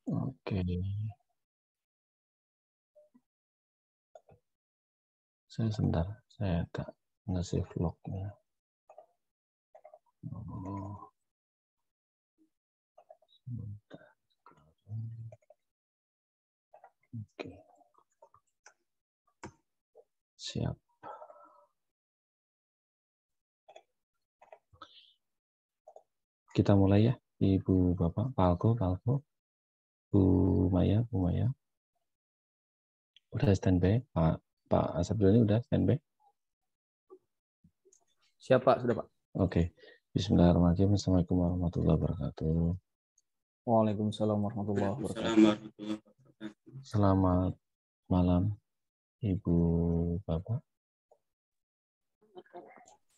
Oke. Saya sebentar, saya tak nge-save lognya. Oh, sebentar. Oke. Siap. Kita mulai ya, Ibu Bapak, Pak Alko, Bu Maya. Udah standby, Pak Asabdul ini udah standby. Siap Pak, sudah Pak. Oke. Bismillahirrahmanirrahim. Assalamualaikum warahmatullahi wabarakatuh. Waalaikumsalam warahmatullahi wabarakatuh. Selamat malam, Ibu Bapak.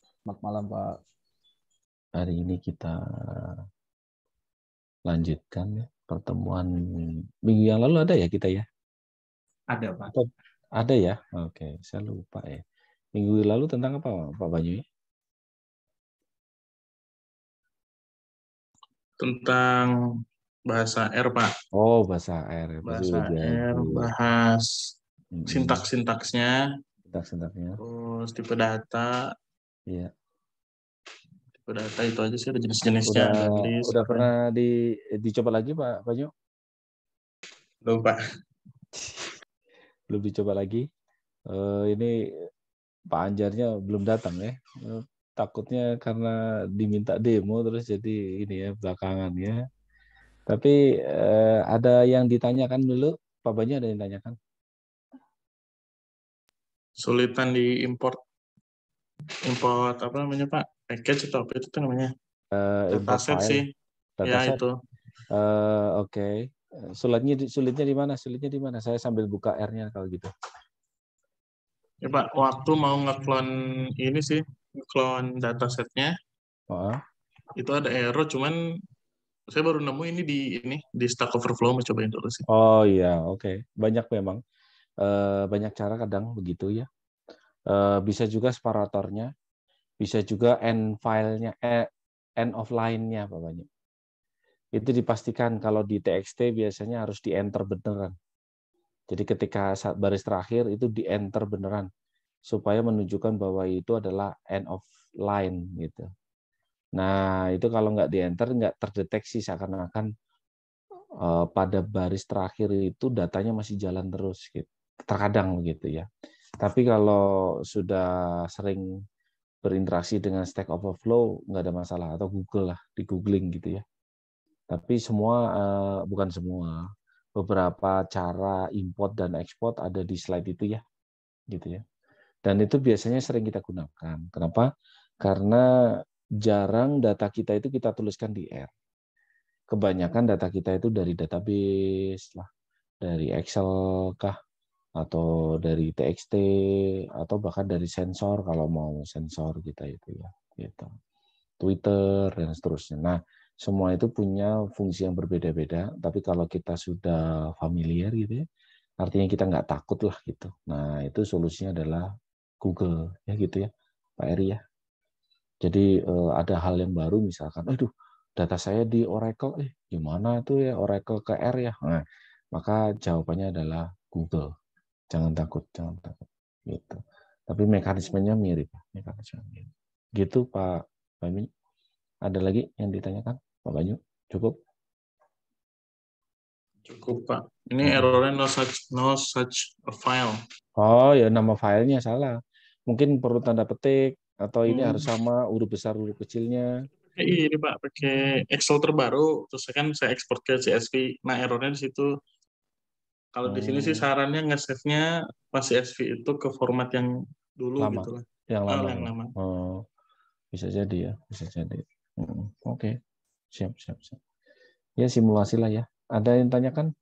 Selamat malam Pak. Hari ini kita lanjutkan ya, pertemuan minggu yang lalu ada ya kita ya? Ada Pak. Ada ya? Oke, saya lupa ya. Minggu lalu tentang apa Pak Banyu? Tentang bahasa R, Pak. Oh, bahasa R. Bahasa R, bahas sintaks-sintaksnya. Sintaknya. Terus tipe data. Iya. Tipe data itu aja sih, ada jenis-jenisnya. Udah pernah dicoba lagi Pak Banyu? Belum, Pak. Belum dicoba lagi. Ini Pak Anjarnya belum datang ya. Takutnya karena diminta demo terus jadi ini ya belakangan ya. Tapi ada yang ditanyakan dulu, Pak Banyu ada yang ditanyakan? Sulitan di import apa namanya Pak? Package atau apa itu tuh namanya? Dataset sih. Dataset. Ya itu. Oke. Sulitnya di mana? Sulitnya di mana? Saya sambil buka R-nya kalau gitu. Ya Pak, waktu mau ngeklon ini sih, ngeklon datasetnya. Itu ada error, cuman saya baru nemu ini di Stack Overflow, mau cobain dulu sih. Oh iya, oke. Banyak memang. Banyak cara kadang begitu ya. Bisa juga separatornya, bisa juga end file-nya, end of line-nya Pak Banyu. Itu dipastikan kalau di TXT biasanya harus di-enter beneran. Jadi ketika baris terakhir itu di-enter beneran supaya menunjukkan bahwa itu adalah end of line gitu. Nah, itu kalau nggak di-enter nggak terdeteksi seakan-akan pada baris terakhir itu datanya masih jalan terus gitu. Terkadang begitu ya. Tapi kalau sudah sering berinteraksi dengan Stack Overflow nggak ada masalah, atau Google lah, di googling gitu ya. Tapi semua bukan semua, beberapa cara import dan export ada di slide itu ya, gitu ya. Dan itu biasanya sering kita gunakan. Kenapa? Karena jarang data kita itu kita tuliskan di R. Kebanyakan data kita itu dari database lah, dari Excel kah, atau dari TXT, atau bahkan dari sensor kalau mau sensor kita itu ya, gitu. Twitter dan seterusnya. Nah, semua itu punya fungsi yang berbeda-beda, tapi kalau kita sudah familiar gitu ya, artinya kita nggak takut lah gitu. Nah, itu solusinya adalah Google ya gitu ya, Pak Eri ya. Jadi ada hal yang baru misalkan, aduh data saya di Oracle, gimana tuh ya Oracle ke R ya? Nah, maka jawabannya adalah Google. Jangan takut gitu. Tapi mekanismenya mirip, gitu Pak Banyu. Ada lagi yang ditanyakan Pak Banyu? Cukup? Cukup Pak. Ini errornya no such a file. Oh ya, nama filenya salah. Mungkin perlu tanda petik atau ini harus sama huruf besar huruf kecilnya. Ini Pak pakai Excel terbaru, terus kan saya ekspor ke CSV. Nah errornya di situ. Kalau di sini sih sarannya nge-save-nya pas CSV itu ke format yang dulu lama. gitu lah. Yang lama. Yang lama. Oh, bisa jadi ya, bisa jadi. Oke. Siap. Ya simulasi lah ya. Ada yang tanyakan?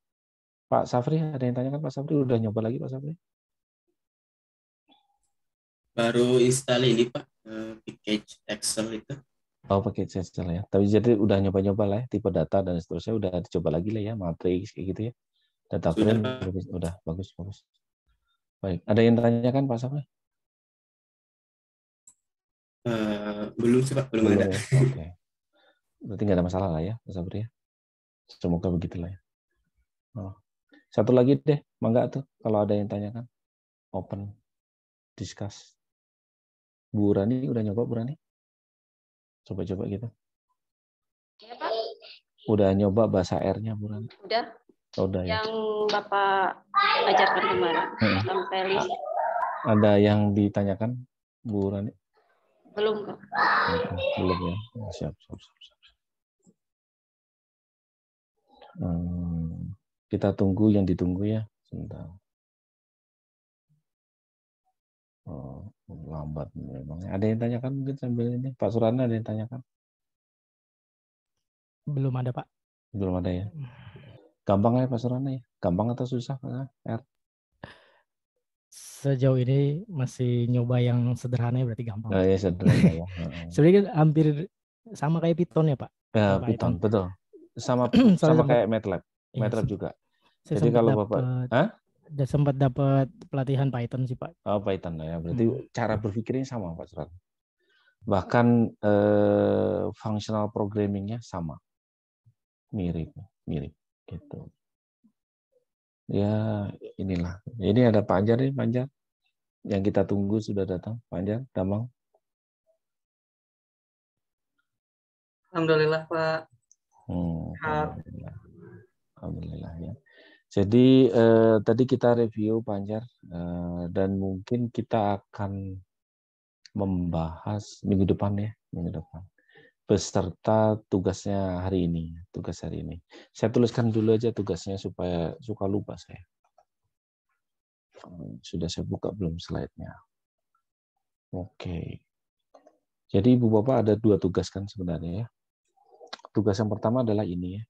Pak Safri, ada yang tanyakan Pak Safri? Udah nyoba lagi Pak Safri? Baru install ini Pak, package Excel itu. Oh, pakai Excel ya. Tapi jadi udah nyoba-nyoba lah ya, tipe data dan seterusnya udah dicoba lagi lah ya, matrix kayak gitu ya. Data frame udah bagus. Baik, ada yang tanyakan Pak Safri? Belum sih Pak, belum ada. Ya? Oke. Berarti nggak ada masalah lah ya Pak Safri ya. Semoga begitulah ya. Satu lagi deh, mangga tuh kalau ada yang tanyakan. Open discuss. Bu Rani udah nyoba, Bu Rani? Coba-coba gitu. Ya, Pak. Udah nyoba bahasa R-nya, Bu Rani? Udah. Oh, udah ya. Yang Bapak ajarkan kemarin. Sampai list. Ada yang ditanyakan, Bu Rani? Belum, Pak. Belum ya. Siap. Kita tunggu yang ditunggu ya. Sebentar. Oh, lambat memang. Ada yang tanyakan mungkin sambil ini? Pak Surana ada yang tanyakan? Belum ada, Pak. Belum ada ya. Gampang ya Pak Surana ya? Gampang atau susah Pak R? Sejauh ini masih nyoba yang sederhana ya, berarti gampang. Oh, ya sederhana ya. Sebenarnya kan hampir sama kayak Python ya Pak. Ya, Python, betul. Sama kayak MATLAB. MATLAB juga. Jadi kalau Bapak udah sempat dapat pelatihan Python sih Pak. Oh, Python ya. Berarti cara berpikirnya sama Pak Surat. Bahkan functional programming-nya sama. Mirip gitu. Ya, inilah. Ini ada Pak Anjar nih, Pak Anjar. Yang kita tunggu sudah datang. Pak Anjar, Damang. Alhamdulillah, Pak. Alhamdulillah ya. Jadi tadi kita review Pak Anjar dan mungkin kita akan membahas minggu depan beserta tugasnya hari ini. Saya tuliskan dulu aja tugasnya supaya suka lupa saya. Sudah saya buka belum slide-nya? Oke. Jadi Ibu Bapak ada 2 tugas kan sebenarnya ya. Tugas yang pertama adalah ini ya.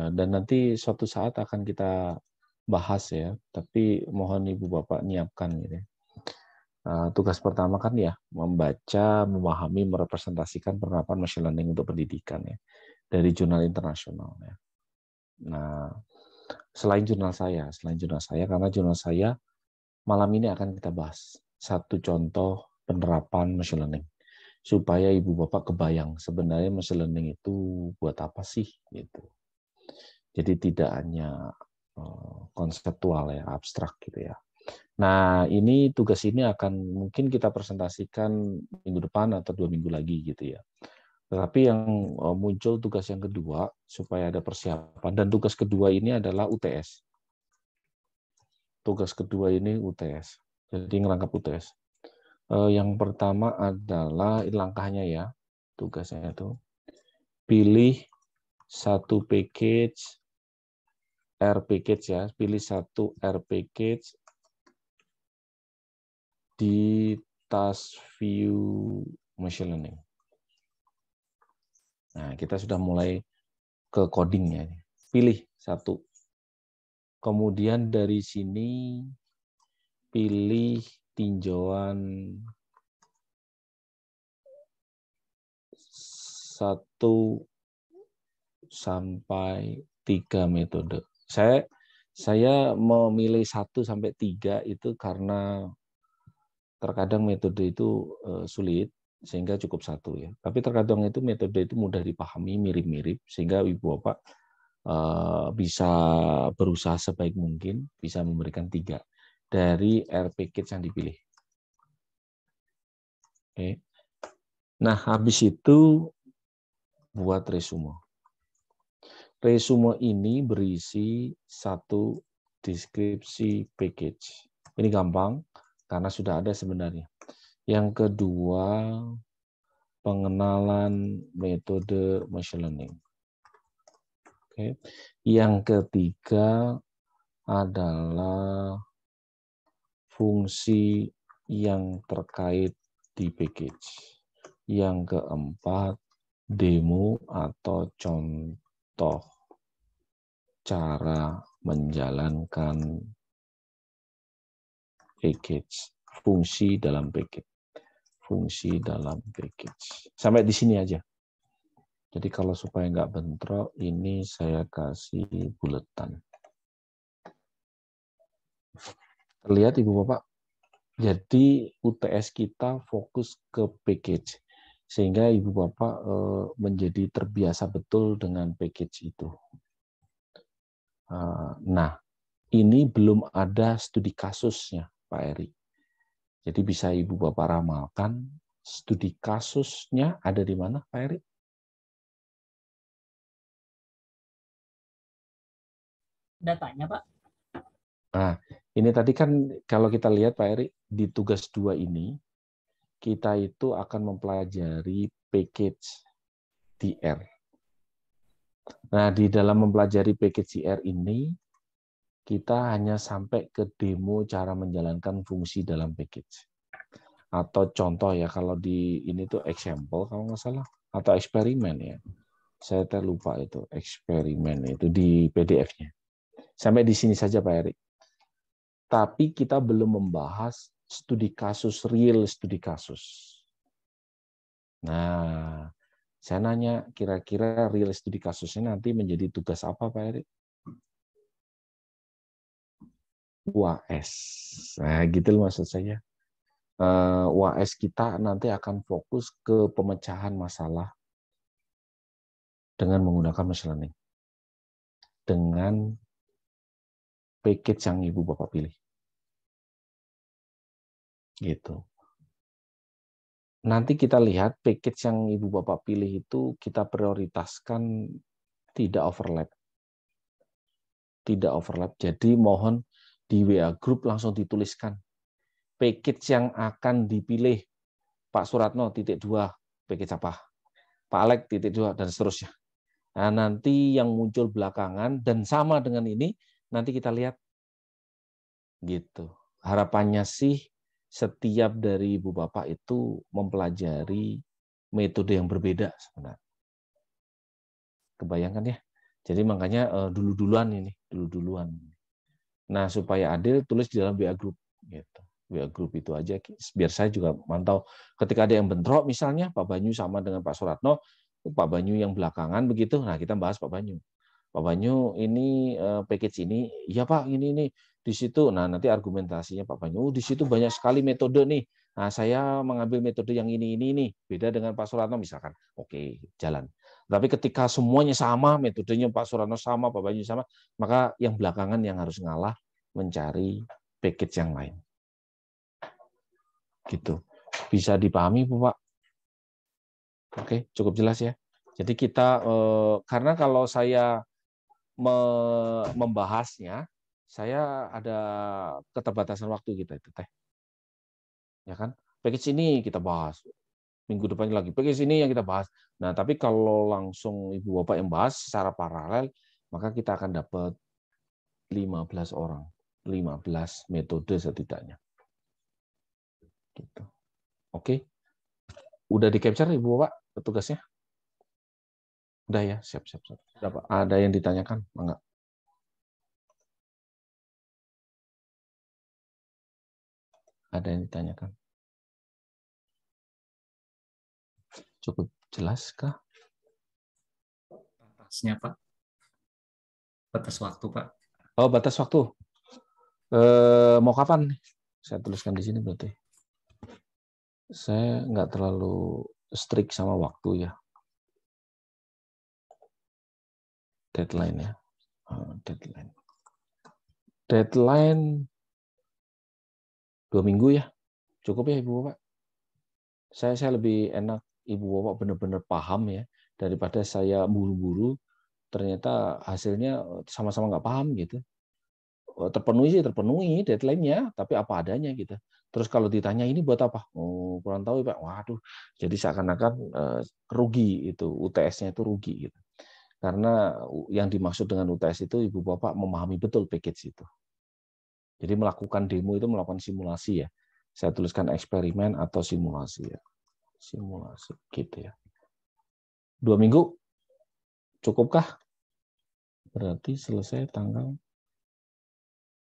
Dan nanti suatu saat akan kita bahas ya, tapi mohon Ibu Bapak nyiapkan gitu ya. Tugas pertama kan ya membaca, memahami, merepresentasikan penerapan machine learning untuk pendidikan ya dari jurnal internasional ya. Nah, selain jurnal saya karena jurnal saya malam ini akan kita bahas satu contoh penerapan machine learning supaya Ibu Bapak kebayang sebenarnya machine learning itu buat apa sih gitu. Jadi tidak hanya konseptual ya, abstrak gitu ya. Nah, tugas ini akan mungkin kita presentasikan minggu depan atau 2 minggu lagi gitu ya. Tetapi yang muncul tugas yang kedua supaya ada persiapan, dan tugas kedua ini adalah UTS. Tugas kedua ini UTS. Jadi ngerangkap UTS. Yang pertama adalah langkahnya ya, tugasnya itu pilih satu package R package ya, pilih satu R package di task view machine learning. Nah, kita sudah mulai ke codingnya. Pilih satu. Kemudian dari sini pilih tinjauan 1 sampai 3 metode. Saya memilih 1 sampai 3 itu karena terkadang metode itu sulit, sehingga cukup 1 ya. Tapi terkadang itu metode itu mudah dipahami, mirip-mirip, sehingga Ibu Bapak bisa berusaha sebaik mungkin, bisa memberikan 3 dari R package yang dipilih. Oke. Nah, habis itu buat resume. Resume ini berisi 1 deskripsi package. Ini gampang, karena sudah ada sebenarnya. Yang kedua, pengenalan metode machine learning. Oke. Yang ketiga adalah fungsi yang terkait di package. Yang keempat, demo atau contoh cara menjalankan package, fungsi dalam package. Sampai di sini aja. Jadi kalau supaya nggak bentrok, ini saya kasih buletan. Terlihat Ibu Bapak? Jadi UTS kita fokus ke package. Sehingga Ibu Bapak menjadi terbiasa betul dengan package itu. Nah, ini belum ada studi kasusnya, Pak Eri. Jadi bisa Ibu Bapak ramalkan studi kasusnya ada di mana, Pak Eri? Datanya, Pak. Nah, ini tadi kan kalau kita lihat Pak Eri, di tugas 2 ini, kita itu akan mempelajari package DR. Nah, di dalam mempelajari package DR ini, kita hanya sampai ke demo cara menjalankan fungsi dalam package. Atau contoh ya, kalau di ini tuh example kalau nggak salah, atau eksperimen ya. Saya terlupa itu, eksperimen itu di PDF-nya. Sampai di sini saja Pak Erik. Tapi kita belum membahas studi kasus, real studi kasus. Nah, saya nanya, kira-kira real studi kasusnya nanti menjadi tugas apa Pak Erik? UAS. Nah, gitu loh maksud saya. UAS kita nanti akan fokus ke pemecahan masalah dengan menggunakan machine learning. Dengan package yang Ibu Bapak pilih. Gitu. Nanti kita lihat package yang Ibu Bapak pilih itu kita prioritaskan tidak overlap. Tidak overlap. Jadi mohon di WA group langsung dituliskan package yang akan dipilih Pak Suratno titik 2 package apa, Pak Alek titik 2 dan seterusnya. Nah, nanti yang muncul belakangan dan sama dengan ini nanti kita lihat gitu. Harapannya sih setiap dari Ibu Bapak itu mempelajari metode yang berbeda sebenarnya. Kebayangkan ya. Jadi makanya dulu-duluan ini, dulu-duluan. Nah, supaya adil tulis di dalam WA group gitu. WA group itu aja biar saya juga mantau ketika ada yang bentrok misalnya Pak Banyu sama dengan Pak Suratno, Pak Banyu yang belakangan begitu. Nah, kita bahas Pak Banyu. Pak Banyu ini package ini, iya Pak, ini di situ. Nah, nanti argumentasinya Pak Banyu, di situ banyak sekali metode nih. Nah, saya mengambil metode yang ini nih, beda dengan Pak Suratno misalkan. Oke, jalan. Tapi ketika semuanya sama, metodenya Pak Suratno sama, Pak Banyu sama, maka yang belakangan yang harus ngalah mencari package yang lain. Gitu. Bisa dipahami, Pak? Oke, cukup jelas ya. Jadi kita, karena kalau saya membahasnya, saya ada keterbatasan waktu kita itu teh, ya kan? Package ini kita bahas, minggu depannya lagi package ini yang kita bahas. Nah, tapi kalau langsung Ibu Bapak yang bahas secara paralel, maka kita akan dapat 15 orang, 15 metode setidaknya. Gitu. Oke, udah di capture Ibu Bapak petugasnya? Udah ya, siap. Udah, Pak. Ada yang ditanyakan? Enggak? Ada yang ditanyakan? Cukup jelas kah? Batasnya, Pak. Batas waktu, Pak. Oh, batas waktu. Mau kapan? Saya tuliskan di sini berarti. Saya nggak terlalu strict sama waktu ya. Deadline ya. Deadline 2 minggu ya. Cukup ya Ibu Bapak. Saya lebih enak Ibu Bapak benar-benar paham ya daripada saya buru-buru ternyata hasilnya sama-sama nggak paham gitu. Terpenuhi deadline-nya, tapi apa adanya gitu. Terus kalau ditanya ini buat apa? Oh, kurang tahu Pak. Waduh, jadi seakan-akan rugi itu, UTS-nya itu rugi gitu. Karena yang dimaksud dengan UTS itu Ibu Bapak memahami betul package itu. Jadi melakukan demo itu melakukan simulasi ya. Saya tuliskan eksperimen atau simulasi ya. Simulasi gitu ya. 2 minggu cukupkah? Berarti selesai tanggal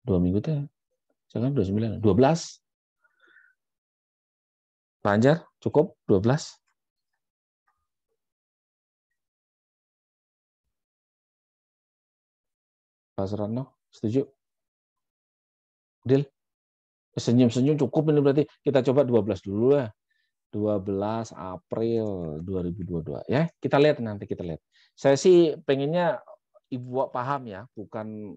2 minggu teh. Jangan 29, 12. Lancar, cukup 12. Pak Suratno, setuju? Deal? Senyum-senyum cukup ini berarti kita coba 12 dulu ya. 12 April 2022 ya. Kita lihat nanti kita lihat. Saya sih pengennya Ibu Bapak paham ya, bukan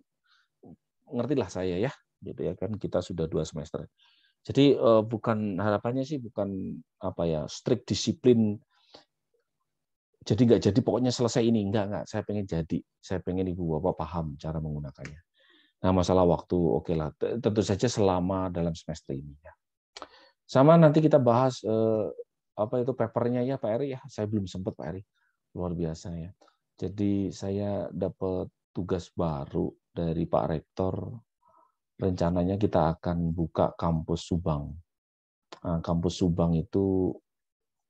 ngertilah saya ya, gitu ya kan kita sudah 2 semester. Jadi bukan harapannya sih bukan apa ya strict disiplin. Jadi nggak jadi pokoknya selesai ini enggak. Saya pengen jadi, saya pengen Ibu Bapak paham cara menggunakannya. Nah masalah waktu oke lah, tentu saja selama dalam semester ini ya. Sama nanti kita bahas apa itu papernya ya Pak Eri ya. Saya belum sempat Pak Eri, luar biasa ya. Jadi saya dapat tugas baru dari Pak Rektor. Rencananya kita akan buka kampus Subang. Nah, kampus Subang itu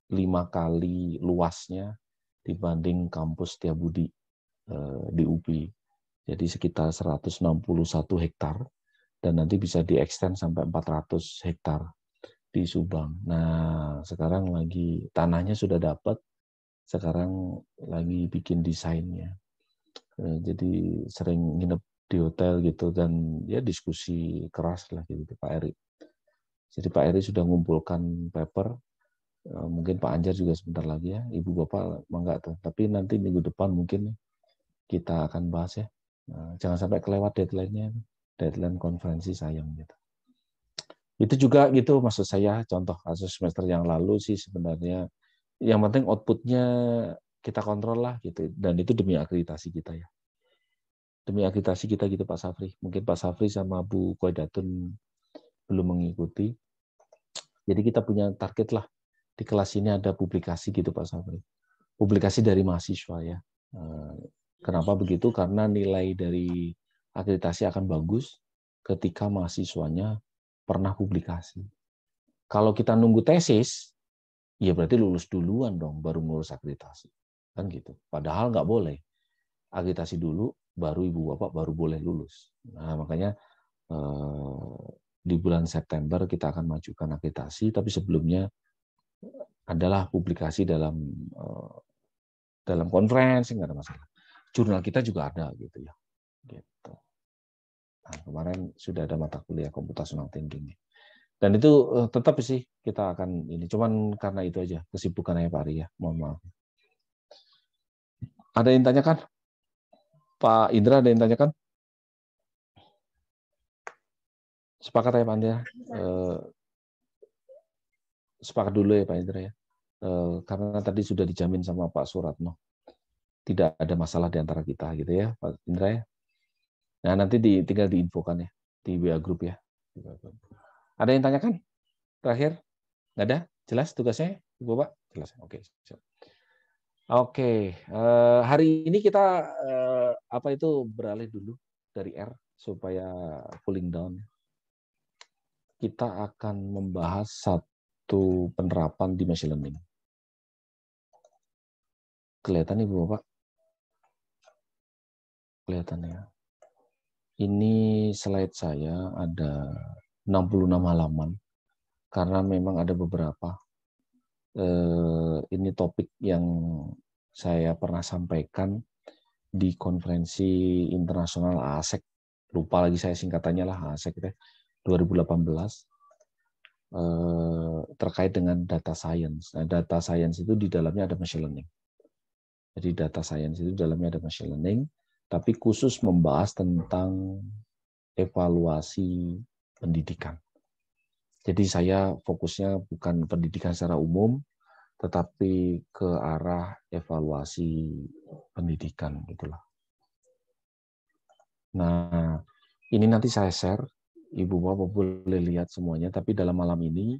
5 kali luasnya dibanding kampus Setiabudi di UPI. Jadi sekitar 161 hektar dan nanti bisa diekstend sampai 400 hektar di Subang. Nah, sekarang lagi tanahnya sudah dapat, sekarang lagi bikin desainnya. Jadi sering nginep di hotel gitu dan ya diskusi keras lah gitu Pak Eri. Jadi Pak Eri sudah mengumpulkan paper, mungkin Pak Anjar juga sebentar lagi ya, Ibu Bapak mangga tuh. Tapi nanti minggu depan mungkin kita akan bahas ya. Jangan sampai kelewat deadline-nya, deadline konferensi sayang gitu. Itu juga gitu maksud saya, contoh kasus semester yang lalu sih sebenarnya yang penting output-nya kita kontrol lah gitu, dan itu demi akreditasi kita ya. Demi akreditasi kita gitu Pak Safri. Mungkin Pak Safri sama Bu Koidatun belum mengikuti. Jadi kita punya target lah di kelas ini ada publikasi gitu Pak Safri. Publikasi dari mahasiswa ya. Kenapa begitu? Karena nilai dari akreditasi akan bagus ketika mahasiswanya pernah publikasi. Kalau kita nunggu tesis, ya berarti lulus duluan dong, baru ngurus akreditasi. Kan gitu. Padahal nggak boleh. Akreditasi dulu, baru Ibu Bapak baru boleh lulus. Nah, makanya di bulan September kita akan majukan akreditasi, tapi sebelumnya adalah publikasi dalam konferensi, nggak ada masalah. Jurnal kita juga ada gitu ya. Gitu. Nah, kemarin sudah ada mata kuliah computational thinking. Dan itu tetap sih kita akan ini. Cuman karena itu aja kesibukannya Pak Ari ya. Mohon maaf. Ada yang tanyakan? Pak Indra ada yang tanyakan? Sepakat ya Pak Indra? Sepakat dulu ya Pak Indra ya. Karena tadi sudah dijamin sama Pak Suratno. Tidak ada masalah di antara kita gitu ya Pak Indra ya. Nah nanti tinggal diinfokan ya di WA Group ya. Ada yang tanyakan? Terakhir? Nggak ada? Jelas tugasnya Ibu Bapak? Jelas. Oke. Oke. Hari ini kita beralih dulu dari R supaya cooling down. Kita akan membahas satu penerapan di machine learning. Kelihatan Ibu Bapak? Kelihatan ya. Ini slide saya ada 66 halaman karena memang ada beberapa ini topik yang saya pernah sampaikan di konferensi internasional ASEC, lupa lagi saya singkatannya lah ASEC 2018 terkait dengan data science. Nah, data science itu di dalamnya ada machine learning. Jadi data science itu di dalamnya ada machine learning, tapi khusus membahas tentang evaluasi pendidikan. Jadi saya fokusnya bukan pendidikan secara umum, tetapi ke arah evaluasi pendidikan gitulah. Nah, ini nanti saya share, Ibu Bapak boleh lihat semuanya, tapi dalam malam ini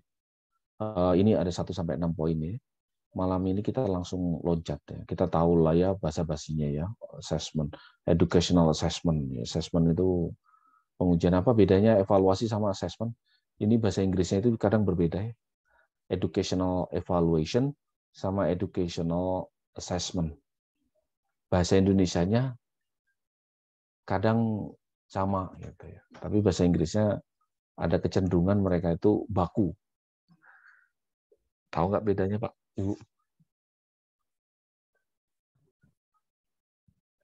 ada 1-6 poin ya. Malam ini kita langsung loncat ya. Kita tahu lah ya basa-basinya ya, assessment, educational assessment. Assessment itu pengujian apa bedanya evaluasi sama assessment? Ini bahasa Inggrisnya itu kadang berbeda ya. Educational evaluation sama educational assessment. Bahasa Indonesianya kadang sama gitu ya. Tapi bahasa Inggrisnya ada kecenderungan mereka itu baku. Tahu nggak bedanya Pak, Ibu?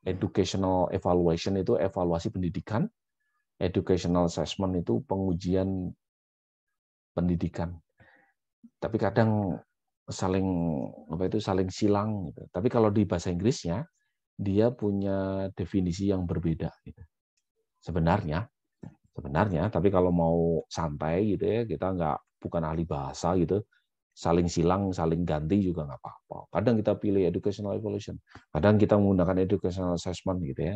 Educational evaluation itu evaluasi pendidikan, educational assessment itu pengujian pendidikan. Tapi kadang saling silang gitu. Tapi kalau di bahasa Inggrisnya dia punya definisi yang berbeda gitu. Sebenarnya, tapi kalau mau santai gitu ya, kita bukan ahli bahasa gitu, saling silang, saling ganti juga nggak apa-apa. Kadang kita pilih educational evaluation, kadang kita menggunakan educational assessment gitu ya,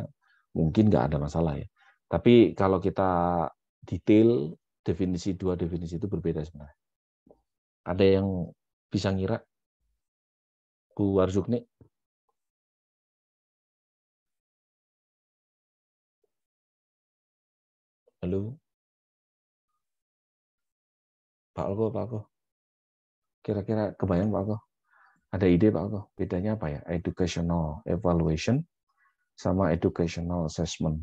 mungkin nggak ada masalah ya. Tapi kalau kita detail, dua definisi itu berbeda sebenarnya. Ada yang bisa ngira, Bu Arzukni? Halo? Pak Alko. Kira-kira kebayang Pak Alko? Ada ide Pak Alko? Bedanya apa ya? Educational evaluation sama educational assessment.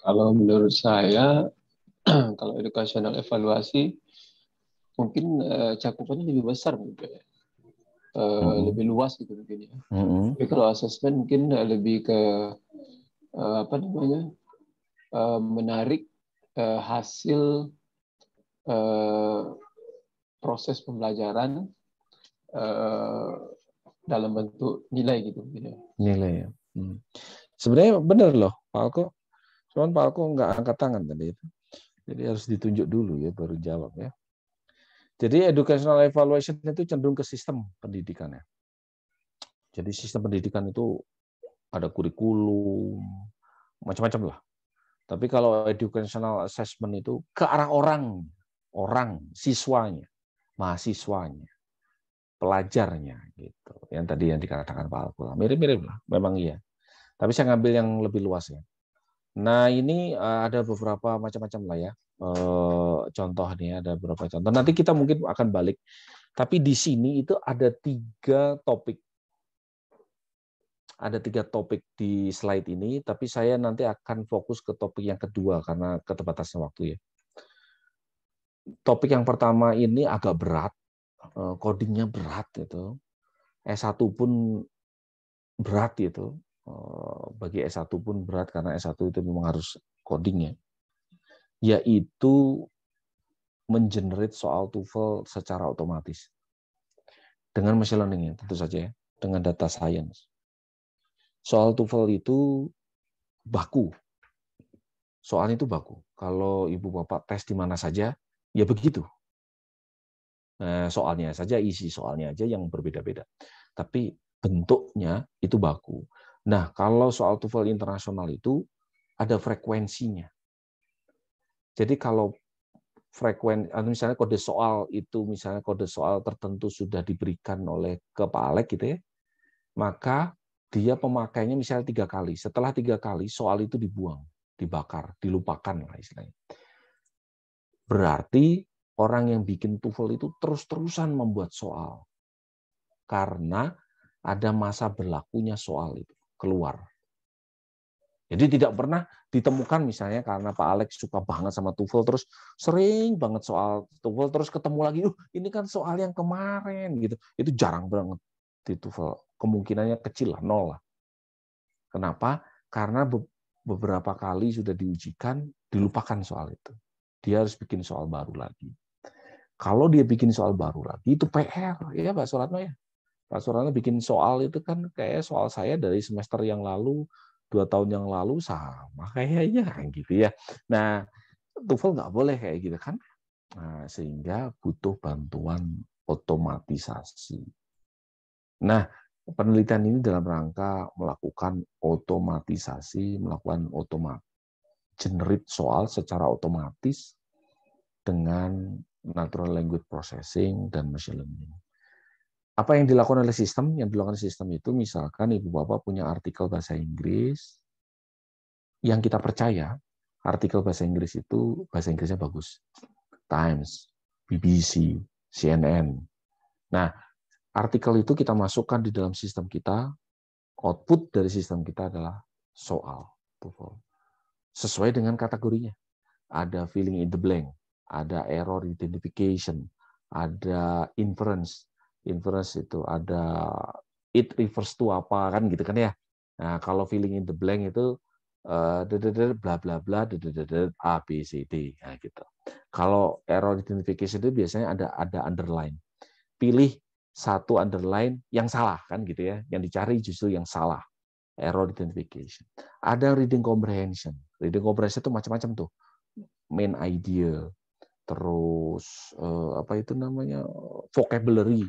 Kalau menurut saya, kalau educational evaluasi mungkin cakupannya lebih besar mungkin ya. Lebih luas gitu mungkin ya. Tapi kalau assessment mungkin lebih ke menarik hasil proses pembelajaran dalam bentuk nilai gitu. Nilai ya. Sebenarnya benar loh Pak Alko. Cuman Pak Alko nggak angkat tangan tadi itu. Jadi harus ditunjuk dulu ya baru jawab ya. Jadi educational evaluation itu cenderung ke sistem pendidikannya. Jadi sistem pendidikan itu ada kurikulum, macam-macam lah. Tapi kalau educational assessment itu ke arah orang, siswanya, mahasiswanya, pelajarnya gitu. Yang tadi yang dikatakan Pak Alko. Mirip-mirip lah, memang iya. Tapi saya ngambil yang lebih luas ya. Nah, ini ada beberapa macam-macam lah ya. Contoh nih, ada beberapa contoh. Nanti kita mungkin akan balik. Tapi di sini itu ada 3 topik. Ada 3 topik di slide ini, tapi saya nanti akan fokus ke topik yang kedua karena keterbatasan waktu ya. Topik yang pertama ini agak berat, codingnya berat itu. S1 pun berat itu. Bagi S1 pun berat karena S1 itu memang harus coding ya. Yaitu mengenerate soal TOEFL secara otomatis. Dengan machine learning ya, tentu saja ya, dengan data science. Soal TOEFL itu baku. Soalnya itu baku. Kalau Ibu Bapak tes di mana saja, ya begitu. Soalnya saja, isi soalnya aja yang berbeda-beda. Tapi bentuknya itu baku. Nah, kalau soal TOEFL internasional itu ada frekuensinya. Jadi kalau misalnya kode soal itu, misalnya kode soal tertentu sudah diberikan oleh ke Pak Alek gitu ya, maka dia pemakainya misalnya 3 kali. Setelah 3 kali, soal itu dibuang, dibakar, dilupakan lah istilahnya. Berarti orang yang bikin TOEFL itu terus-terusan membuat soal. Karena ada masa berlakunya soal itu keluar. Jadi tidak pernah ditemukan misalnya karena Pak Alex suka banget sama TOEFL, terus sering banget soal TOEFL, terus ketemu lagi, ini kan soal yang kemarin gitu. Itu jarang banget di TOEFL. Kemungkinannya kecil lah, 0 lah. Kenapa? Karena beberapa kali sudah diujikan, dilupakan soal itu. Dia harus bikin soal baru lagi. Kalau dia bikin soal baru lagi, itu PR. Ya Pak Suratno ya. Pak Suratno bikin soal itu kan kayak soal saya dari semester yang lalu, 2 tahun yang lalu sama kayaknya gitu ya. Nah, TOEFL nggak boleh kayak gitu kan. Nah, sehingga butuh bantuan otomatisasi. Nah, penelitian ini dalam rangka melakukan otomatisasi, generate soal secara otomatis dengan natural language processing dan machine learning. Apa yang dilakukan oleh sistem? Yang dilakukan sistem itu misalkan Ibu Bapak punya artikel bahasa Inggris yang kita percaya artikel bahasa Inggris itu bahasa Inggrisnya bagus. Times, BBC, CNN. Nah, artikel itu kita masukkan di dalam sistem kita, output dari sistem kita adalah soal TOEFL. Sesuai dengan kategorinya. Ada filling in the blank, ada error identification, ada inference. Inference itu ada it refers to apa kan gitu kan ya. Nah, kalau filling in the blank itu bla bla bla A B C D nah, gitu. Kalau error identification itu biasanya ada underline. Pilih satu underline yang salah kan gitu ya. Yang dicari justru yang salah. Error identification. Ada reading comprehension. Reading comprehension itu macam-macam tuh. Main idea, terus apa itu namanya, vocabulary.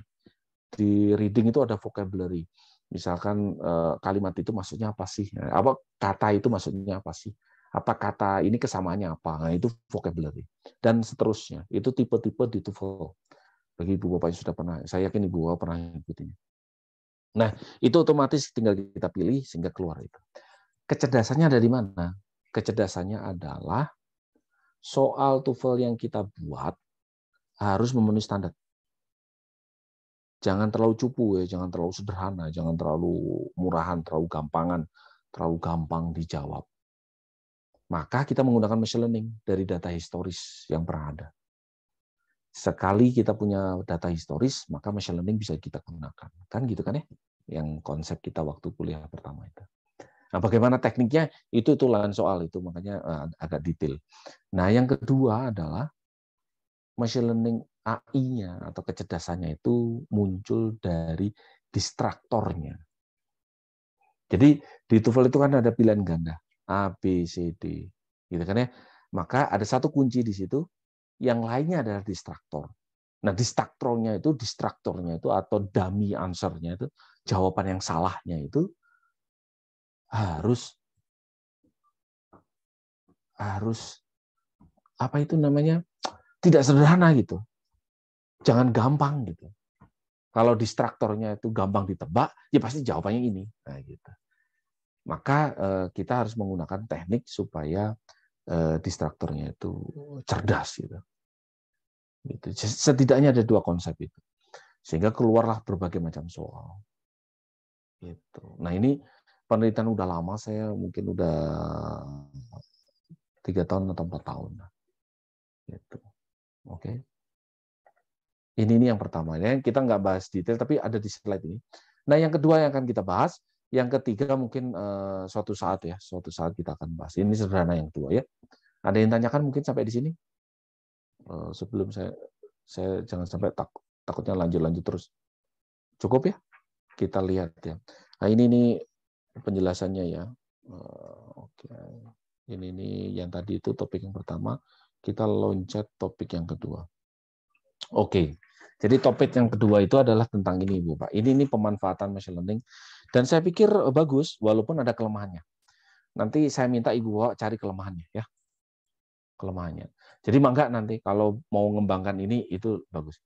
Di reading itu ada vocabulary. Misalkan kalimat itu maksudnya apa sih? Apa kata itu maksudnya apa sih? Apa kata ini kesamaannya apa? Nah, itu vocabulary. Dan seterusnya. Itu tipe-tipe di TOEFL. Bagi ibu bapak yang sudah pernah, saya yakin ibu bapak pernah ngikutin. Nah, itu otomatis tinggal kita pilih sehingga keluar itu. Kecerdasannya ada di mana? Kecerdasannya adalah soal TOEFL yang kita buat harus memenuhi standar. Jangan terlalu cupu ya, jangan terlalu sederhana, jangan terlalu murahan, terlalu gampangan, terlalu gampang dijawab. Maka kita menggunakan machine learning dari data historis yang pernah ada. Sekali kita punya data historis, maka machine learning bisa kita gunakan. Kan gitu kan ya? Yang konsep kita waktu kuliah pertama itu. Nah, bagaimana tekniknya? Itu lain soal itu, makanya agak detail. Nah, yang kedua adalah machine learning AI-nya atau kecerdasannya itu muncul dari distraktornya. Jadi di TOEFL itu kan ada pilihan ganda A, B, C, D, gitu kan ya. Maka ada satu kunci di situ, yang lainnya adalah distraktor. Nah, distraktornya itu atau dummy answer-nya itu, jawaban yang salahnya itu harus apa itu namanya? Tidak sederhana gitu. Jangan gampang gitu. Kalau distraktornya itu gampang ditebak, ya pasti jawabannya ini. Nah, gitu. Maka kita harus menggunakan teknik supaya distraktornya itu cerdas gitu. Setidaknya ada dua konsep itu. Sehingga keluarlah berbagai macam soal. Gitu. Nah, ini penelitian udah lama, saya mungkin udah 3 tahun atau 4 tahun. Gitu. Oke. Ini yang pertama. Kita nggak bahas detail, tapi ada di slide ini. Nah, yang kedua yang akan kita bahas, yang ketiga mungkin suatu saat kita akan bahas. Ini sederhana yang kedua ya. Ada yang tanyakan mungkin sampai di sini? Sebelum saya jangan sampai takutnya lanjut terus. Cukup ya? Kita lihat ya. Nah, ini penjelasannya ya. Oke. Ini yang tadi itu topik yang pertama. Kita loncat topik yang kedua. Oke, jadi topik yang kedua itu adalah tentang ini, Bu, Pak. Ini pemanfaatan machine learning, dan saya pikir bagus, walaupun ada kelemahannya. Nanti saya minta Ibu Bapak cari kelemahannya, ya. Kelemahannya. Jadi mangga nanti kalau mau mengembangkan ini itu bagus.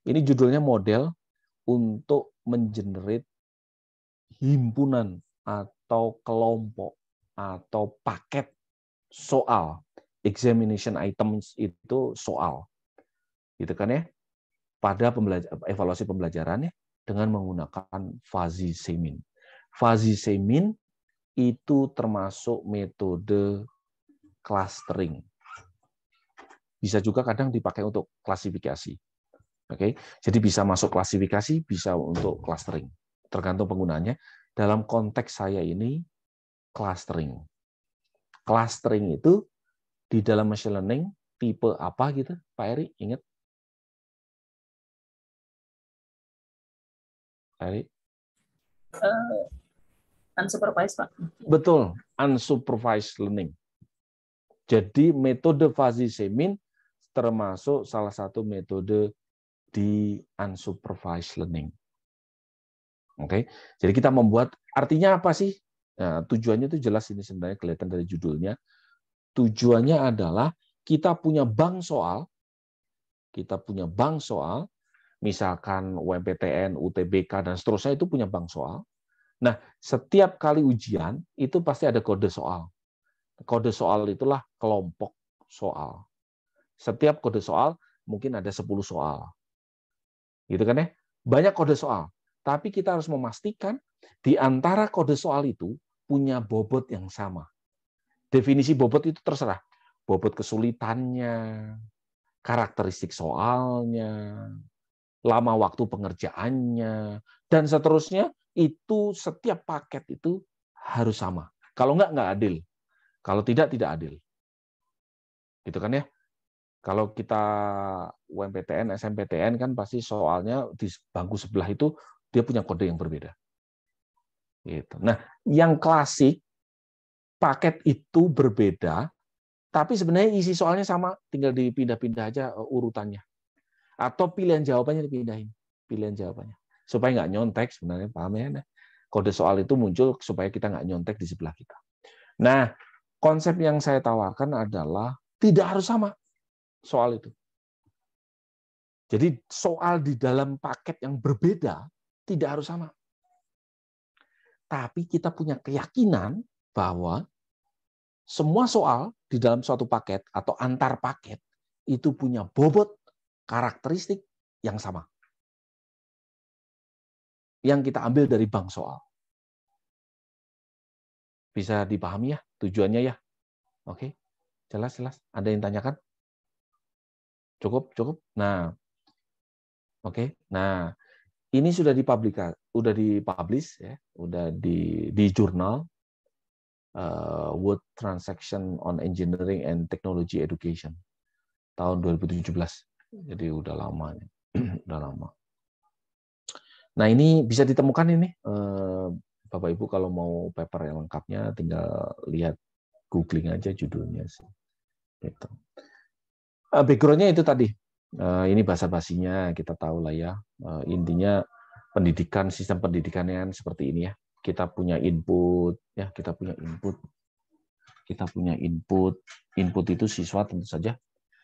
Ini judulnya model untuk mengenerate himpunan atau kelompok atau paket soal examination items itu soal. Gitu kan ya, pada evaluasi pembelajarannya dengan menggunakan fuzzy semin. Fuzzy semin itu termasuk metode clustering. Bisa juga kadang dipakai untuk klasifikasi. Oke, jadi bisa masuk klasifikasi, bisa untuk clustering. Tergantung penggunaannya. Dalam konteks saya ini clustering. Clustering itu di dalam machine learning tipe apa gitu, Pak Eri? Ingat? Unsupervised, Pak. Betul, unsupervised learning. Jadi metode fuzzy semin termasuk salah satu metode di unsupervised learning. Oke, jadi kita membuat, artinya apa sih? Nah, tujuannya itu jelas, ini sebenarnya kelihatan dari judulnya. Tujuannya adalah kita punya bank soal, misalkan UMPTN, UTBK, dan seterusnya itu punya bank soal. Nah, setiap kali ujian, itu pasti ada kode soal. Kode soal itulah kelompok soal. Setiap kode soal, mungkin ada 10 soal. Gitu kan ya? Banyak kode soal. Tapi kita harus memastikan, di antara kode soal itu, punya bobot yang sama. Definisi bobot itu terserah. Bobot kesulitannya, karakteristik soalnya, lama waktu pengerjaannya, dan seterusnya, itu setiap paket itu harus sama. Kalau nggak adil. Kalau tidak adil. Gitu kan ya? Kalau kita UMPTN, SMPTN kan pasti soalnya di bangku sebelah itu dia punya kode yang berbeda. Gitu. Nah, yang klasik paket itu berbeda, tapi sebenarnya isi soalnya sama, tinggal dipindah-pindah aja urutannya. Atau pilihan jawabannya dipindahin, pilihan jawabannya. Supaya nggak nyontek sebenarnya, paham ya? Kode soal itu muncul supaya kita nggak nyontek di sebelah kita. Nah, konsep yang saya tawarkan adalah tidak harus sama soal itu. Jadi soal di dalam paket yang berbeda tidak harus sama. Tapi kita punya keyakinan bahwa semua soal di dalam suatu paket atau antar paket itu punya bobot karakteristik yang sama. Yang kita ambil dari bank soal. Bisa dipahami ya tujuannya ya? Oke, jelas. Ada yang tanyakan? Cukup. Nah, oke. Nah, ini sudah dipublish ya, udah di jurnal World Transaction on Engineering and Technology Education tahun 2017. Jadi udah lama nih. Udah lama. Nah, ini bisa ditemukan ini Bapak Ibu kalau mau paper yang lengkapnya tinggal lihat googling aja judulnya sih. Gitu. Background-nya itu tadi. Ini basa-basinya kita tahu lah ya. Intinya pendidikan, sistem pendidikannya seperti ini ya. Kita punya input, ya kita punya input. Kita punya input. Input itu siswa tentu saja.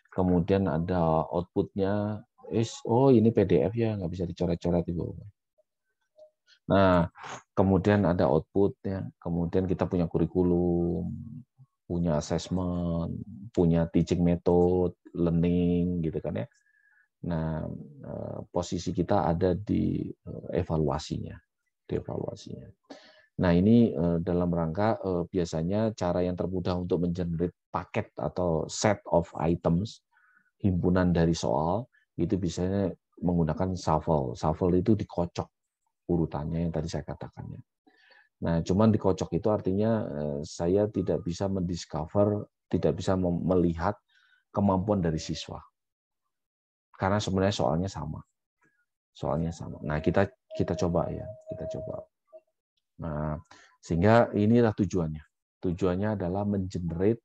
Kemudian ada output-nya. Oh ini PDF ya, nggak bisa dicoret-coret Ibu. Nah, kemudian ada output-nya. Kemudian kita punya kurikulum, punya assessment, punya teaching method, learning, gitu kan ya. Nah, posisi kita ada di evaluasinya. Nah, ini dalam rangka biasanya cara yang termudah untuk mengenerate paket atau set of items, himpunan dari soal, itu biasanya menggunakan shuffle. Shuffle itu dikocok urutannya yang tadi saya katakan. Nah, cuman dikocok itu artinya saya tidak bisa mendiscover, tidak bisa melihat kemampuan dari siswa. Karena sebenarnya soalnya sama. Nah, kita coba ya, Nah, sehingga inilah tujuannya. Tujuannya adalah mengenerate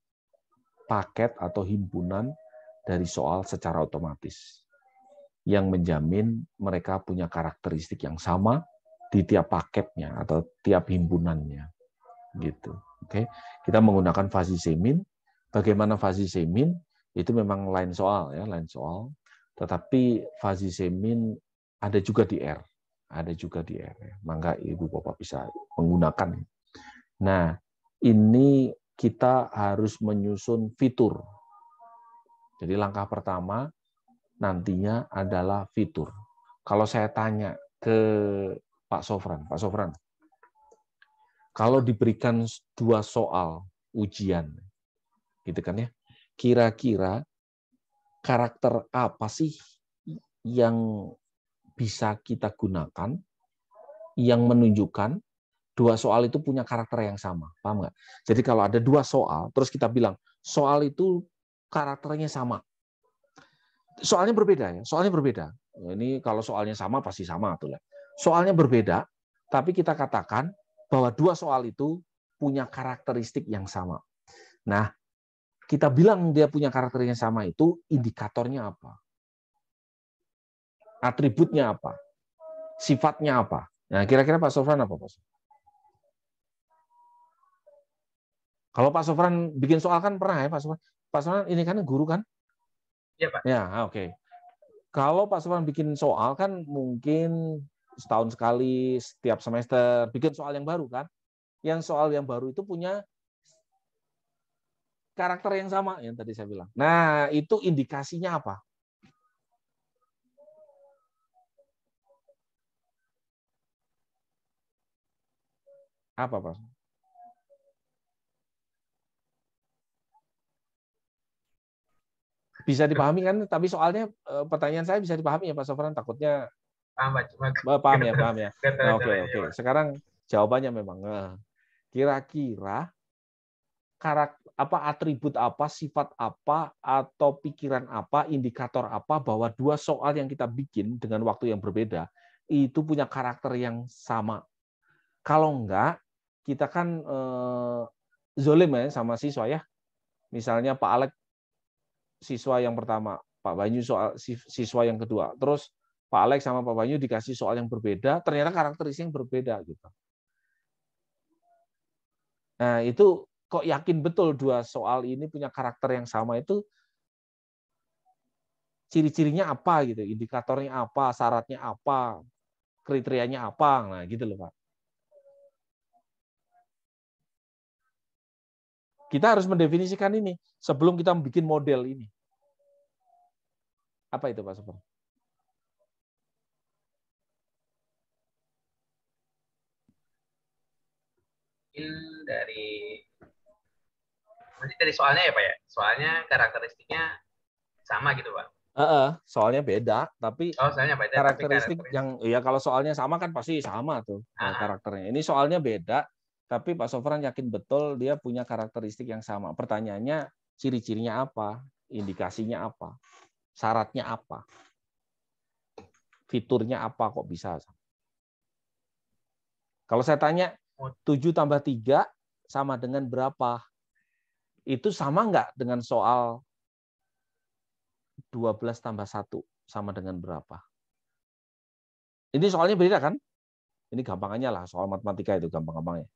paket atau himpunan dari soal secara otomatis. Yang menjamin mereka punya karakteristik yang sama di tiap paketnya atau tiap himpunannya. Gitu. Oke. Kita menggunakan fuzzy Zemin. Bagaimana fuzzy Zemin? Itu memang lain soal ya, lain soal. Tetapi fuzzy Zemin ada juga di R. Maka Ibu Bapak bisa menggunakan. Nah, ini kita harus menyusun fitur. Jadi langkah pertama nantinya adalah fitur. Kalau saya tanya ke Pak Sofran, kalau diberikan 2 soal ujian, gitu kan ya, kira-kira karakter apa sih yang bisa kita gunakan yang menunjukkan 2 soal itu punya karakter yang sama, paham nggak? Jadi kalau ada 2 soal, terus kita bilang soal itu karakternya sama, soalnya berbeda ya, soalnya berbeda. Ini kalau soalnya sama pasti sama tuh lah. Soalnya berbeda, tapi kita katakan bahwa 2 soal itu punya karakteristik yang sama. Nah, kita bilang dia punya karakter yang sama itu indikatornya apa? Atributnya apa? Sifatnya apa? Nah, kira-kira Pak Sofran apa, Pak? Kalau Pak Sofran bikin soal kan pernah ya, Pak Sofran? Pak Sofran ini kan guru kan? Iya, Pak. Ya, oke. Kalau Pak Sofran bikin soal kan mungkin setahun sekali, setiap semester, bikin soal yang baru kan? Yang soal yang baru itu punya karakter yang sama yang tadi saya bilang. Nah, itu indikasinya apa? Apa, Pak? Bisa dipahami kan? Tapi soalnya pertanyaan saya bisa dipahami ya Pak Sofran, takutnya paham ya. Nah, oke. Sekarang jawabannya memang kira-kira atribut apa, sifat apa, atau pikiran apa, indikator apa bahwa dua soal yang kita bikin dengan waktu yang berbeda itu punya karakter yang sama. Kalau enggak, kita kan zolim ya sama siswa ya. Misalnya Pak Alek siswa yang pertama, Pak Banyu soal siswa yang kedua. Terus Pak Alek sama Pak Banyu dikasih soal yang berbeda, ternyata karakteristik yang berbeda gitu. Nah, itu kok yakin betul dua soal ini punya karakter yang sama itu ciri-cirinya apa gitu, indikatornya apa, syaratnya apa, kriterianya apa. Nah, gitu loh, Pak. Kita harus mendefinisikan ini sebelum kita bikin model ini. Apa itu, Pak Sofran? Dari soalnya ya Pak ya? Soalnya karakteristiknya sama gitu Pak? Soalnya beda, tapi soalnya beda, karakteristik yang ya kalau soalnya sama kan pasti sama tuh karakternya. Ini soalnya beda, tapi Pak Sofran yakin betul dia punya karakteristik yang sama. Pertanyaannya ciri-cirinya apa, indikasinya apa, syaratnya apa, fiturnya apa kok bisa. Kalau saya tanya 7 tambah 3 sama dengan berapa? Itu sama nggak dengan soal 12 tambah 1 sama dengan berapa? Ini soalnya beda kan? Ini gampangannya lah, soal matematika itu gampang-gampangnya.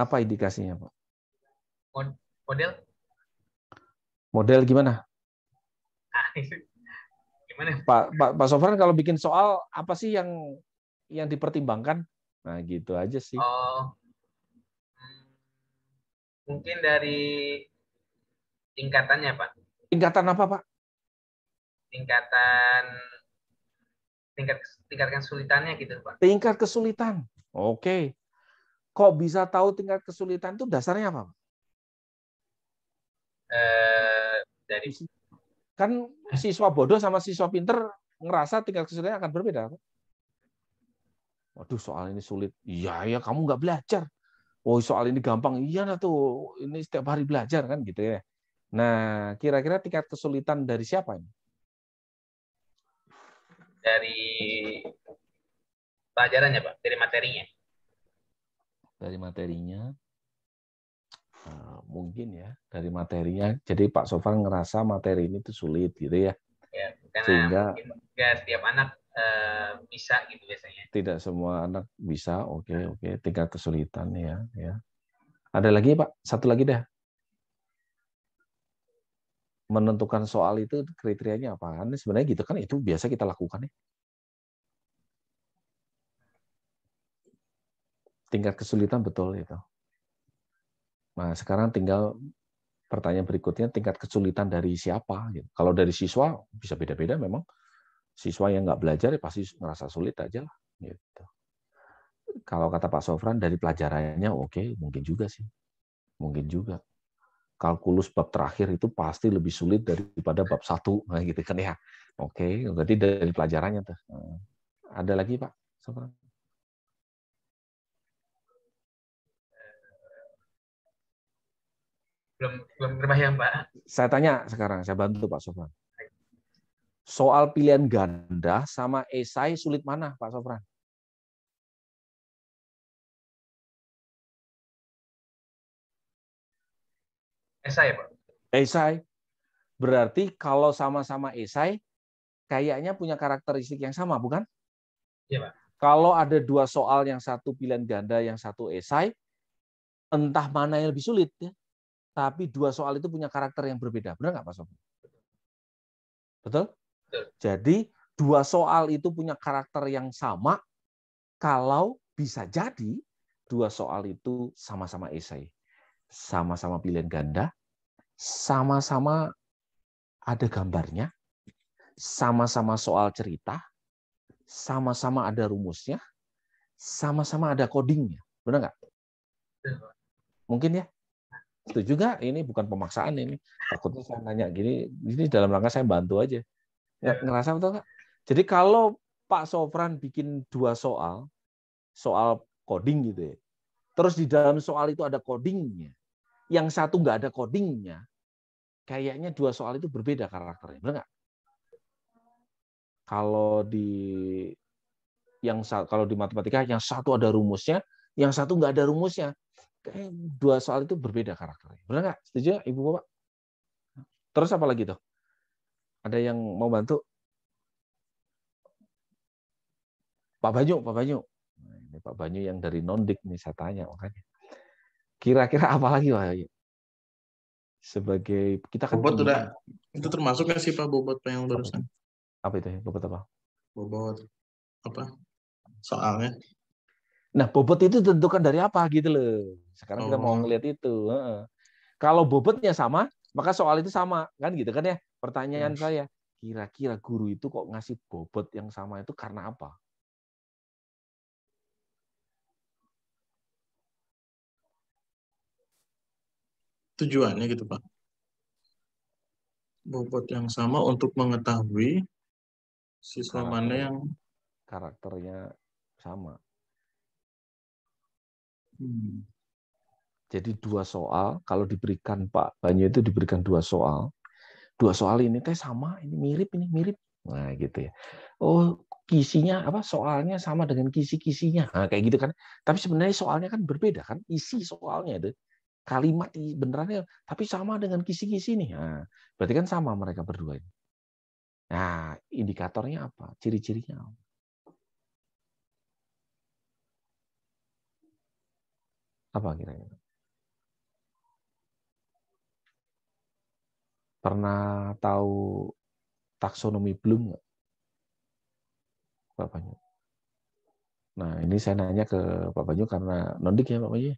Apa indikasinya, Pak? Model? Model gimana? Gimana? Pak Sofran kalau bikin soal apa sih yang dipertimbangkan? Nah, gitu aja sih. Mungkin dari tingkatannya, Pak. Tingkatan apa, Pak? Tingkat kesulitannya gitu, Pak. Tingkat kesulitan. Oke. Kok bisa tahu tingkat kesulitan itu dasarnya apa, Pak? Kan siswa bodoh sama siswa pinter ngerasa tingkat kesulitan akan berbeda, Pak. Waduh, soal ini sulit. Iya, ya kamu nggak belajar. Oh, soal ini gampang. Iya lah tuh, ini setiap hari belajar kan gitu ya. Nah, kira-kira tingkat kesulitan dari siapa ini? Dari pelajarannya, Pak, dari materinya. Dari materinya. Mungkin ya, dari materinya. Jadi Pak Sofran ngerasa materi ini tuh sulit gitu ya. Ya, karena sehingga nggak setiap anak bisa gitu biasanya. Tidak semua anak bisa. Oke. Tingkat kesulitan ya. Ada lagi Pak? Satu lagi dah. Menentukan soal itu kriterianya apa? Kan sebenarnya gitu kan, itu biasa kita lakukan ya. Tingkat kesulitan betul itu. Nah, sekarang tinggal pertanyaan berikutnya, tingkat kesulitan dari siapa? Gitu. Kalau dari siswa bisa beda-beda memang. Siswa yang nggak belajar ya pasti ngerasa sulit aja lah. Gitu. Kalau kata Pak Sofran dari pelajarannya oke, mungkin juga sih. Mungkin juga. Kalkulus bab terakhir itu pasti lebih sulit daripada bab 1. Nah, gitu kan ya. Oke, berarti dari pelajarannya tuh. Ada lagi Pak Sofran? Belum terbayang, Pak. Saya tanya sekarang, saya bantu Pak Sofran. Soal pilihan ganda sama esai sulit mana, Pak Sofran? Esai, Pak. Esai. Berarti kalau sama-sama esai, kayaknya punya karakteristik yang sama, bukan? Iya, Pak. Kalau ada dua soal, yang satu pilihan ganda, yang satu esai, entah mana yang lebih sulit, ya. Tapi dua soal itu punya karakter yang berbeda. Benar nggak, Pak Sofran? Betul? Jadi dua soal itu punya karakter yang sama kalau bisa jadi dua soal itu sama-sama esai, sama-sama pilihan ganda, sama-sama ada gambarnya, sama-sama soal cerita, sama-sama ada rumusnya, sama-sama ada codingnya. Benar nggak? Mungkin ya? Setuju nggak? Ini bukan pemaksaan ini. Takutnya saya nanya gini, ini dalam rangka saya bantu aja. Ya, ngerasa betul nggak? Jadi kalau Pak Sofran bikin dua soal, soal coding gitu ya. Terus di dalam soal itu ada codingnya. Yang satu nggak ada codingnya, kayaknya dua soal itu berbeda karakternya. Benar nggak? Kalau di matematika yang satu ada rumusnya, yang satu nggak ada rumusnya. Kayak dua soal itu berbeda karakternya. Benar nggak? Setuju nggak, Ibu Bapak? Terus apa lagi tuh? Ada yang mau bantu? Pak Banyu. Nah, ini Pak Banyu yang dari Nondik nih saya tanya makanya. Kira-kira apa lagi Pak Banyu? Sebagai kita kan bobot udah itu termasuk nggak sih Pak bobot yang barusan? Apa itu? Bobot apa? Bobot apa? Soalnya. Nah, bobot itu ditentukan dari apa gitu loh. Sekarang kita mau ngelihat itu. Kalau bobotnya sama, maka soal itu sama, kan gitu kan ya? Pertanyaan saya, kira-kira guru itu kok ngasih bobot yang sama itu karena apa? Tujuannya gitu Pak. Bobot yang sama untuk mengetahui siswa mana yang karakternya sama. Jadi dua soal, kalau diberikan Pak Banyu itu diberikan dua soal ini teh sama, ini mirip. Nah gitu ya. Oh kisinya apa? Soalnya sama dengan kisi-kisinya. Nah, kayak gitu kan. Tapi sebenarnya soalnya kan berbeda kan, isi soalnya itu. Kalimat benerannya, tapi sama dengan kisi-kisi nih. Nah, berarti kan sama mereka berdua ini. Nah, indikatornya apa? Ciri-cirinya apa? Apa kira-kira? Pernah tahu taksonomi Bloom nggak? Pak Banyu. Nah, ini saya nanya ke Pak Banyu karena Nondik ya Pak Banyu.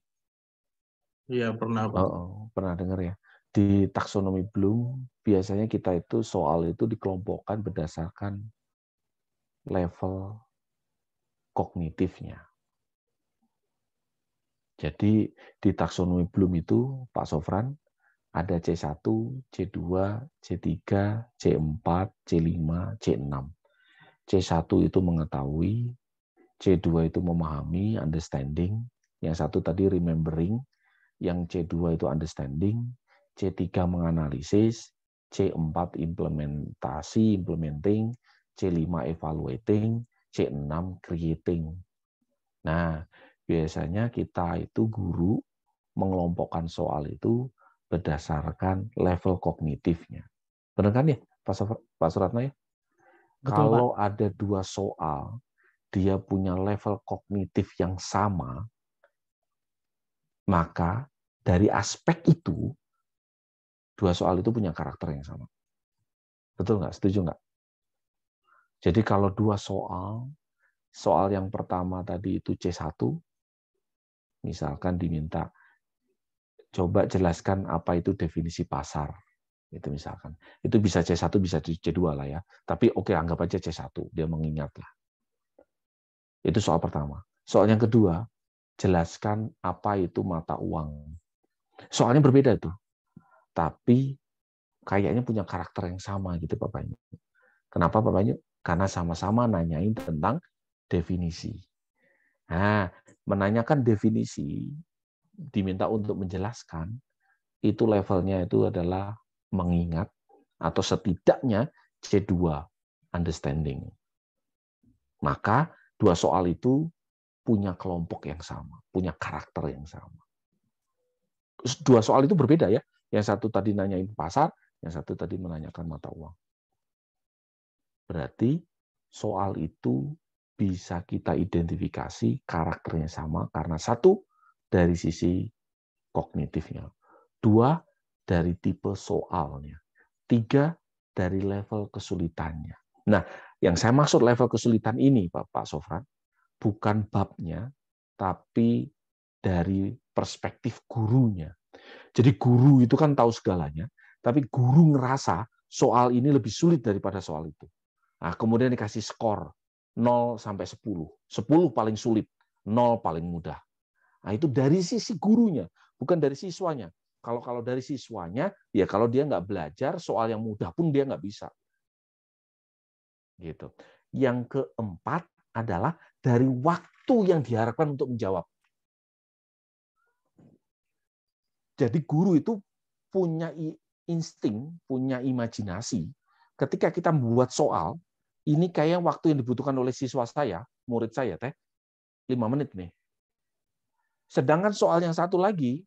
Iya, pernah Pak. Pernah dengar ya. Di taksonomi Bloom, biasanya kita itu soal itu dikelompokkan berdasarkan level kognitifnya. Jadi di taksonomi Bloom itu, Pak Sofran, ada C1, C2, C3, C4, C5, C6. C1 itu mengetahui, C2 itu memahami, understanding, yang satu tadi remembering, yang C2 itu understanding, C3 menganalisis, C4 implementing, C5 evaluating, C6 creating. Nah, biasanya kita itu guru mengelompokkan soal itu berdasarkan level kognitifnya. Benar kan ya, Pak Suratno ya? Betul, kalau Pak. ada dua soal, dia punya level kognitif yang sama, maka dari aspek itu, dua soal itu punya karakter yang sama. Betul nggak? Setuju nggak? Jadi kalau dua soal yang pertama tadi itu C1, misalkan diminta, coba jelaskan apa itu definisi pasar. Itu misalkan. Itu bisa C1, bisa C2 lah ya. Tapi oke, anggap aja C1, dia mengingat lah. Itu soal pertama. Soal yang kedua, jelaskan apa itu mata uang. Soalnya berbeda tuh. Tapi kayaknya punya karakter yang sama gitu Pak Banyu. Kenapa Pak Banyu? Karena sama-sama nanyain tentang definisi. Nah, menanyakan definisi, diminta untuk menjelaskan, itu levelnya itu adalah mengingat, atau setidaknya C2, understanding. Maka dua soal itu punya kelompok yang sama, punya karakter yang sama. Dua soal itu berbeda ya. Yang satu tadi nanyain pasar, yang satu tadi menanyakan mata uang. Berarti soal itu bisa kita identifikasi karakternya sama karena satu dari sisi kognitifnya, dua dari tipe soalnya, tiga dari level kesulitannya. Nah, yang saya maksud level kesulitan ini, Pak Sofran, bukan babnya, tapi dari perspektif gurunya. Jadi guru itu kan tahu segalanya, tapi guru ngerasa soal ini lebih sulit daripada soal itu. Nah, kemudian dikasih skor 0 sampai 10. 10 paling sulit, 0 paling mudah. Nah, itu dari sisi gurunya, bukan dari siswanya. Kalau dari siswanya, ya kalau dia nggak belajar, soal yang mudah pun dia nggak bisa. Gitu. Yang keempat, adalah dari waktu yang diharapkan untuk menjawab. Jadi guru itu punya insting, punya imajinasi. Ketika kita membuat soal, ini kayak waktu yang dibutuhkan oleh siswa saya, murid saya, 5 menit nih. Sedangkan soal yang satu lagi,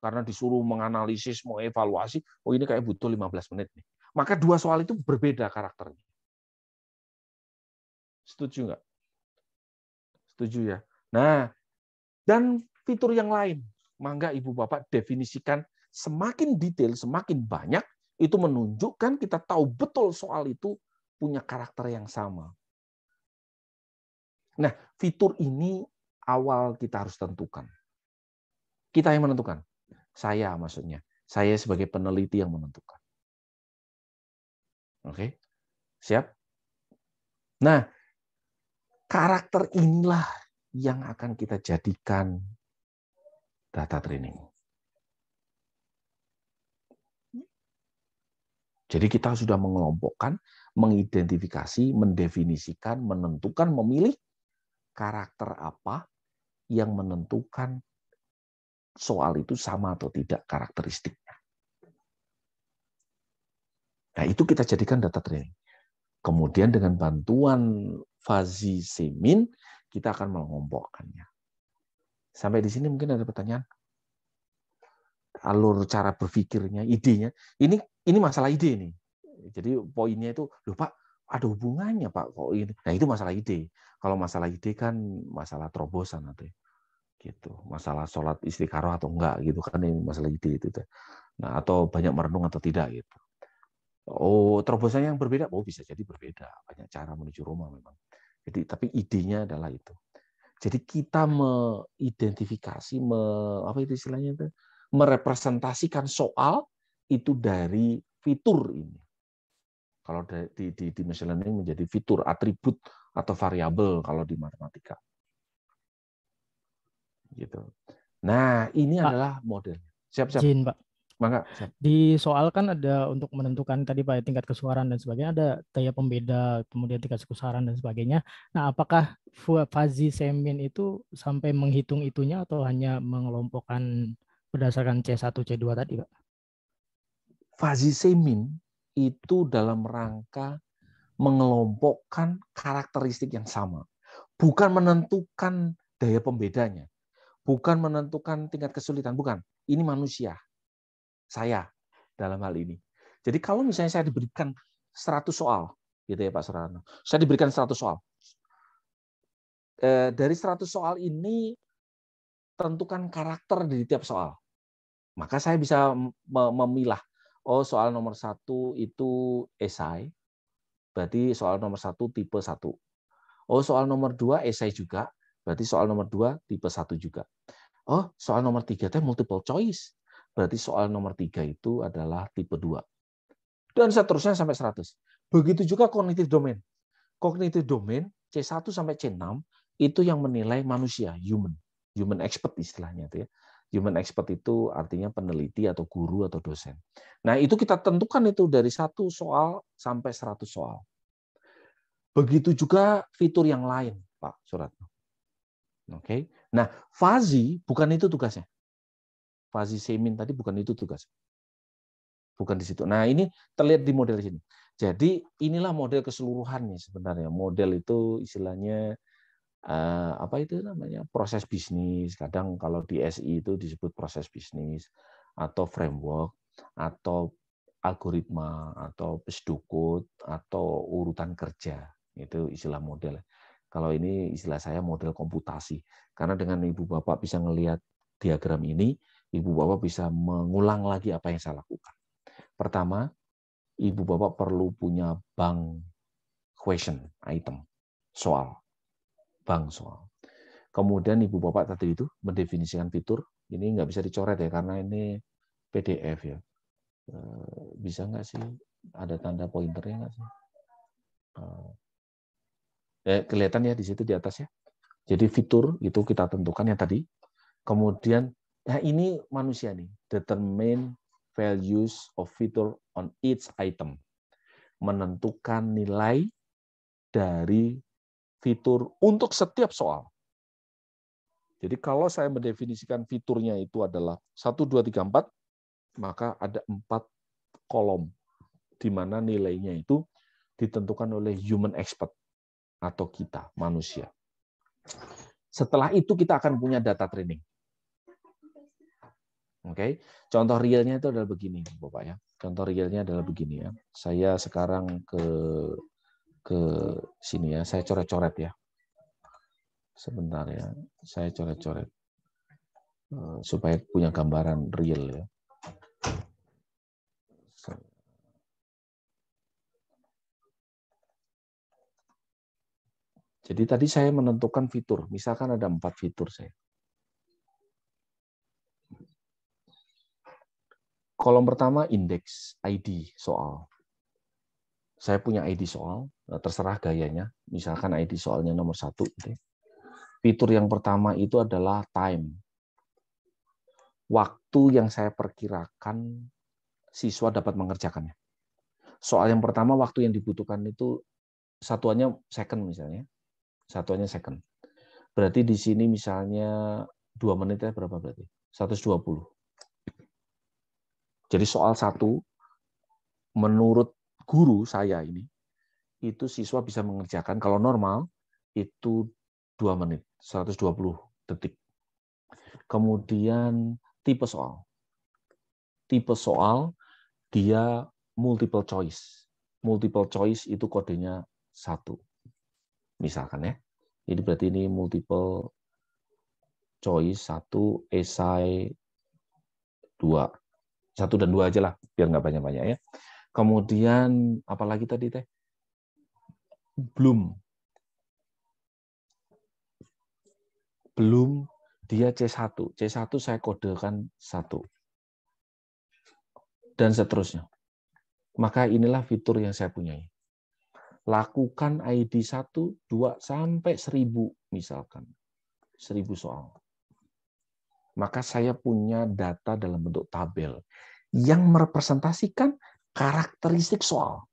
karena disuruh menganalisis, mau evaluasi, oh ini kayak butuh 15 menit nih. Maka dua soal itu berbeda karakternya. Setuju nggak? Setuju ya? Nah, dan fitur yang lain, mangga Ibu Bapak definisikan semakin detail, semakin banyak, itu menunjukkan kita tahu betul soal itu punya karakter yang sama. Nah, fitur ini awal kita harus tentukan. Kita yang menentukan. Saya maksudnya. Saya sebagai peneliti yang menentukan. Oke? Siap? Nah, karakter inilah yang akan kita jadikan data training. Jadi kita sudah mengelompokkan, mengidentifikasi, mendefinisikan, menentukan, memilih karakter apa yang menentukan soal itu sama atau tidak karakteristiknya. Nah, itu kita jadikan data training. Kemudian dengan bantuan Fuzzy Semin, kita akan mengelompokkannya. Sampai di sini mungkin ada pertanyaan? Alur cara berpikirnya, idenya. Ini masalah ide nih. Jadi poinnya itu, loh Pak, ada hubungannya Pak kok ini. Nah, itu masalah ide. Kalau masalah ide kan masalah terobosan nanti. Gitu. Masalah sholat istikharah atau enggak gitu kan, ini masalah ide itu. Nah, atau banyak merenung atau tidak gitu. Oh, terobosan yang berbeda, oh bisa jadi berbeda. Banyak cara menuju Roma memang. Jadi tapi idenya adalah itu. Jadi kita mengidentifikasi, apa itu istilahnya itu? Merepresentasikan soal itu dari fitur ini. Kalau di machine learning menjadi fitur, atribut atau variabel kalau di matematika. Gitu. Nah, ini Pak, adalah modelnya. Siap-siap. Jin, Pak. Maka, siap. Di soal kan ada untuk menentukan tadi Pak tingkat kesusaran dan sebagainya, ada daya pembeda, kemudian tingkat kesusaran dan sebagainya. Nah, apakah Fuzzy Semin itu sampai menghitung itunya atau hanya mengelompokkan berdasarkan C1, C2 tadi, Pak? Fuzzy Semin itu dalam rangka mengelompokkan karakteristik yang sama. Bukan menentukan daya pembedanya. Bukan menentukan tingkat kesulitan. Bukan. Ini manusia. Saya dalam hal ini. Jadi kalau misalnya saya diberikan 100 soal, gitu ya Pak Surano. Saya diberikan 100 soal. Dari 100 soal ini, tentukan karakter dari tiap soal. Maka saya bisa memilah. Oh, soal nomor 1 itu esai. Berarti soal nomor 1 tipe 1. Oh, soal nomor 2 esai juga. Berarti soal nomor 2 tipe 1 juga. Oh, soal nomor 3 itu multiple choice. Berarti soal nomor 3 itu adalah tipe 2. Dan seterusnya sampai 100. Begitu juga cognitive domain. Cognitive domain C1 sampai C6 itu yang menilai manusia, human expert istilahnya itu ya. Human expert itu artinya peneliti atau guru atau dosen. Nah, itu kita tentukan itu dari 1 soal sampai 100 soal. Begitu juga fitur yang lain, Pak Suratno. Oke. Nah, Fuzzy bukan itu tugasnya. Fuzzy Semin tadi bukan itu tugasnya. Bukan di situ. Nah, ini terlihat di model sini. Jadi, inilah model keseluruhannya sebenarnya. Model itu istilahnya apa itu namanya? Proses bisnis. Kadang kalau di SI itu disebut proses bisnis atau framework atau algoritma atau pesdukut atau urutan kerja. Itu istilah model. Kalau ini istilah saya model komputasi. Karena dengan Ibu Bapak bisa melihat diagram ini, Ibu Bapak bisa mengulang lagi apa yang saya lakukan. Pertama, Ibu Bapak perlu punya bank question, item, soal. Bank soal. Kemudian Ibu Bapak tadi itu mendefinisikan fitur. Ini nggak bisa dicoret ya, karena ini PDF ya. Bisa nggak sih? Ada tanda pointernya nggak sih? Kelihatan ya di situ di atasnya. Jadi fitur itu kita tentukan yang tadi. Kemudian, nah ini manusia nih. Determine values of feature on each item. Menentukan nilai dari fitur untuk setiap soal. Jadi kalau saya mendefinisikan fiturnya itu adalah 1, 2, 3, 4, maka ada 4 kolom di mana nilainya itu ditentukan oleh human expert atau kita, manusia. Setelah itu kita akan punya data training. Oke, contoh realnya itu adalah begini, Bapak ya. Contoh realnya adalah begini ya. Saya sekarang ke sini ya. Saya coret-coret ya. Sebentar ya. Saya coret-coret supaya punya gambaran real ya. Jadi tadi saya menentukan fitur. Misalkan ada 4 fitur saya. Kolom pertama indeks ID soal. Saya punya ID soal, terserah gayanya. Misalkan ID soalnya nomor 1. Fitur yang pertama itu adalah time. Waktu yang saya perkirakan siswa dapat mengerjakannya. Soal yang pertama waktu yang dibutuhkan itu satuannya second misalnya. Satuannya second. Berarti di sini misalnya 2 menitnya berapa berarti? 120. Jadi soal 1, menurut guru saya ini, itu siswa bisa mengerjakan, kalau normal, itu 2 menit, 120 detik. Kemudian tipe soal. Tipe soal, dia multiple choice. Multiple choice itu kodenya 1. Misalkan ya. Jadi berarti ini multiple choice 1, esai 2. 1 dan 2 aja lah, biar nggak banyak-banyak ya. Kemudian, apalagi tadi teh? Belum, dia C1. C1 saya kodekan 1. Dan seterusnya. Maka inilah fitur yang saya punyai. Lakukan ID 1, 2, sampai 1000 misalkan. 1000 soal. Maka saya punya data dalam bentuk tabel yang merepresentasikan karakteristik soal.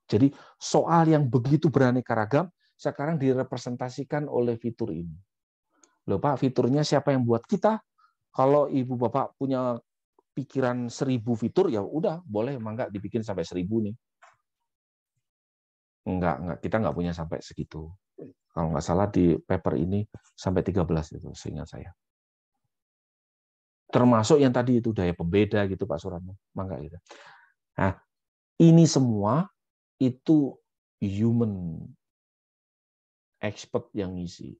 Jadi soal yang begitu beraneka ragam sekarang direpresentasikan oleh fitur ini. Loh Pak, fiturnya siapa yang buat? Kita. Kalau Ibu Bapak punya pikiran 1000 fitur, ya udah, boleh, mangga dibikin sampai 1000 nih. Enggak, kita nggak punya sampai segitu. Kalau nggak salah di paper ini sampai 13 itu seingat saya. Termasuk yang tadi itu daya pembeda gitu Pak Suratno, mangga gitu. Nah, ini semua itu human expert yang ngisi.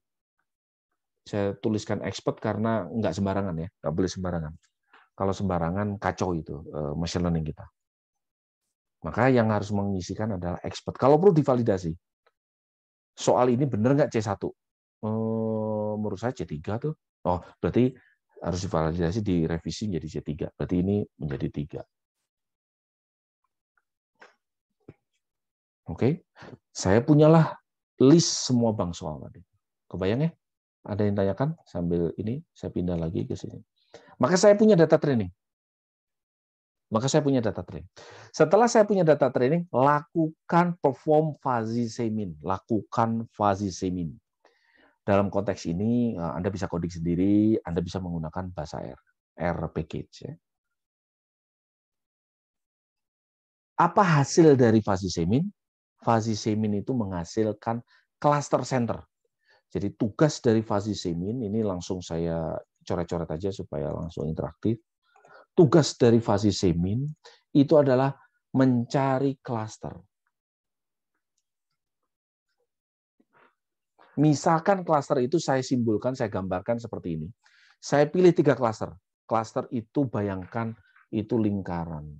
Saya tuliskan expert karena nggak sembarangan ya, nggak boleh sembarangan. Kalau sembarangan kacau itu machine learning kita. Maka yang harus mengisikan adalah expert. Kalau perlu divalidasi. Soal ini benar nggak C1? Menurut saya C3 tuh. Oh, berarti harus divalidasi, direvisi menjadi C3. Berarti ini menjadi 3. Oke. Saya punyalah list semua bank soal tadi. Kebayang ya? Ada yang tanyakan sambil ini saya pindah lagi ke sini. Maka saya punya data training. Setelah saya punya data training, lakukan perform fuzzy semin. Lakukan fuzzy semin. Dalam konteks ini, Anda bisa coding sendiri, Anda bisa menggunakan bahasa R package. Ya. Apa hasil dari fuzzy semin? Fuzzy semin itu menghasilkan cluster center. Jadi tugas dari fuzzy semin, ini langsung saya coret-coret aja supaya langsung interaktif. Tugas dari fuzzy semin itu adalah mencari klaster. Misalkan klaster itu saya simbolkan, saya gambarkan seperti ini. Saya pilih 3 klaster. Klaster itu bayangkan itu lingkaran.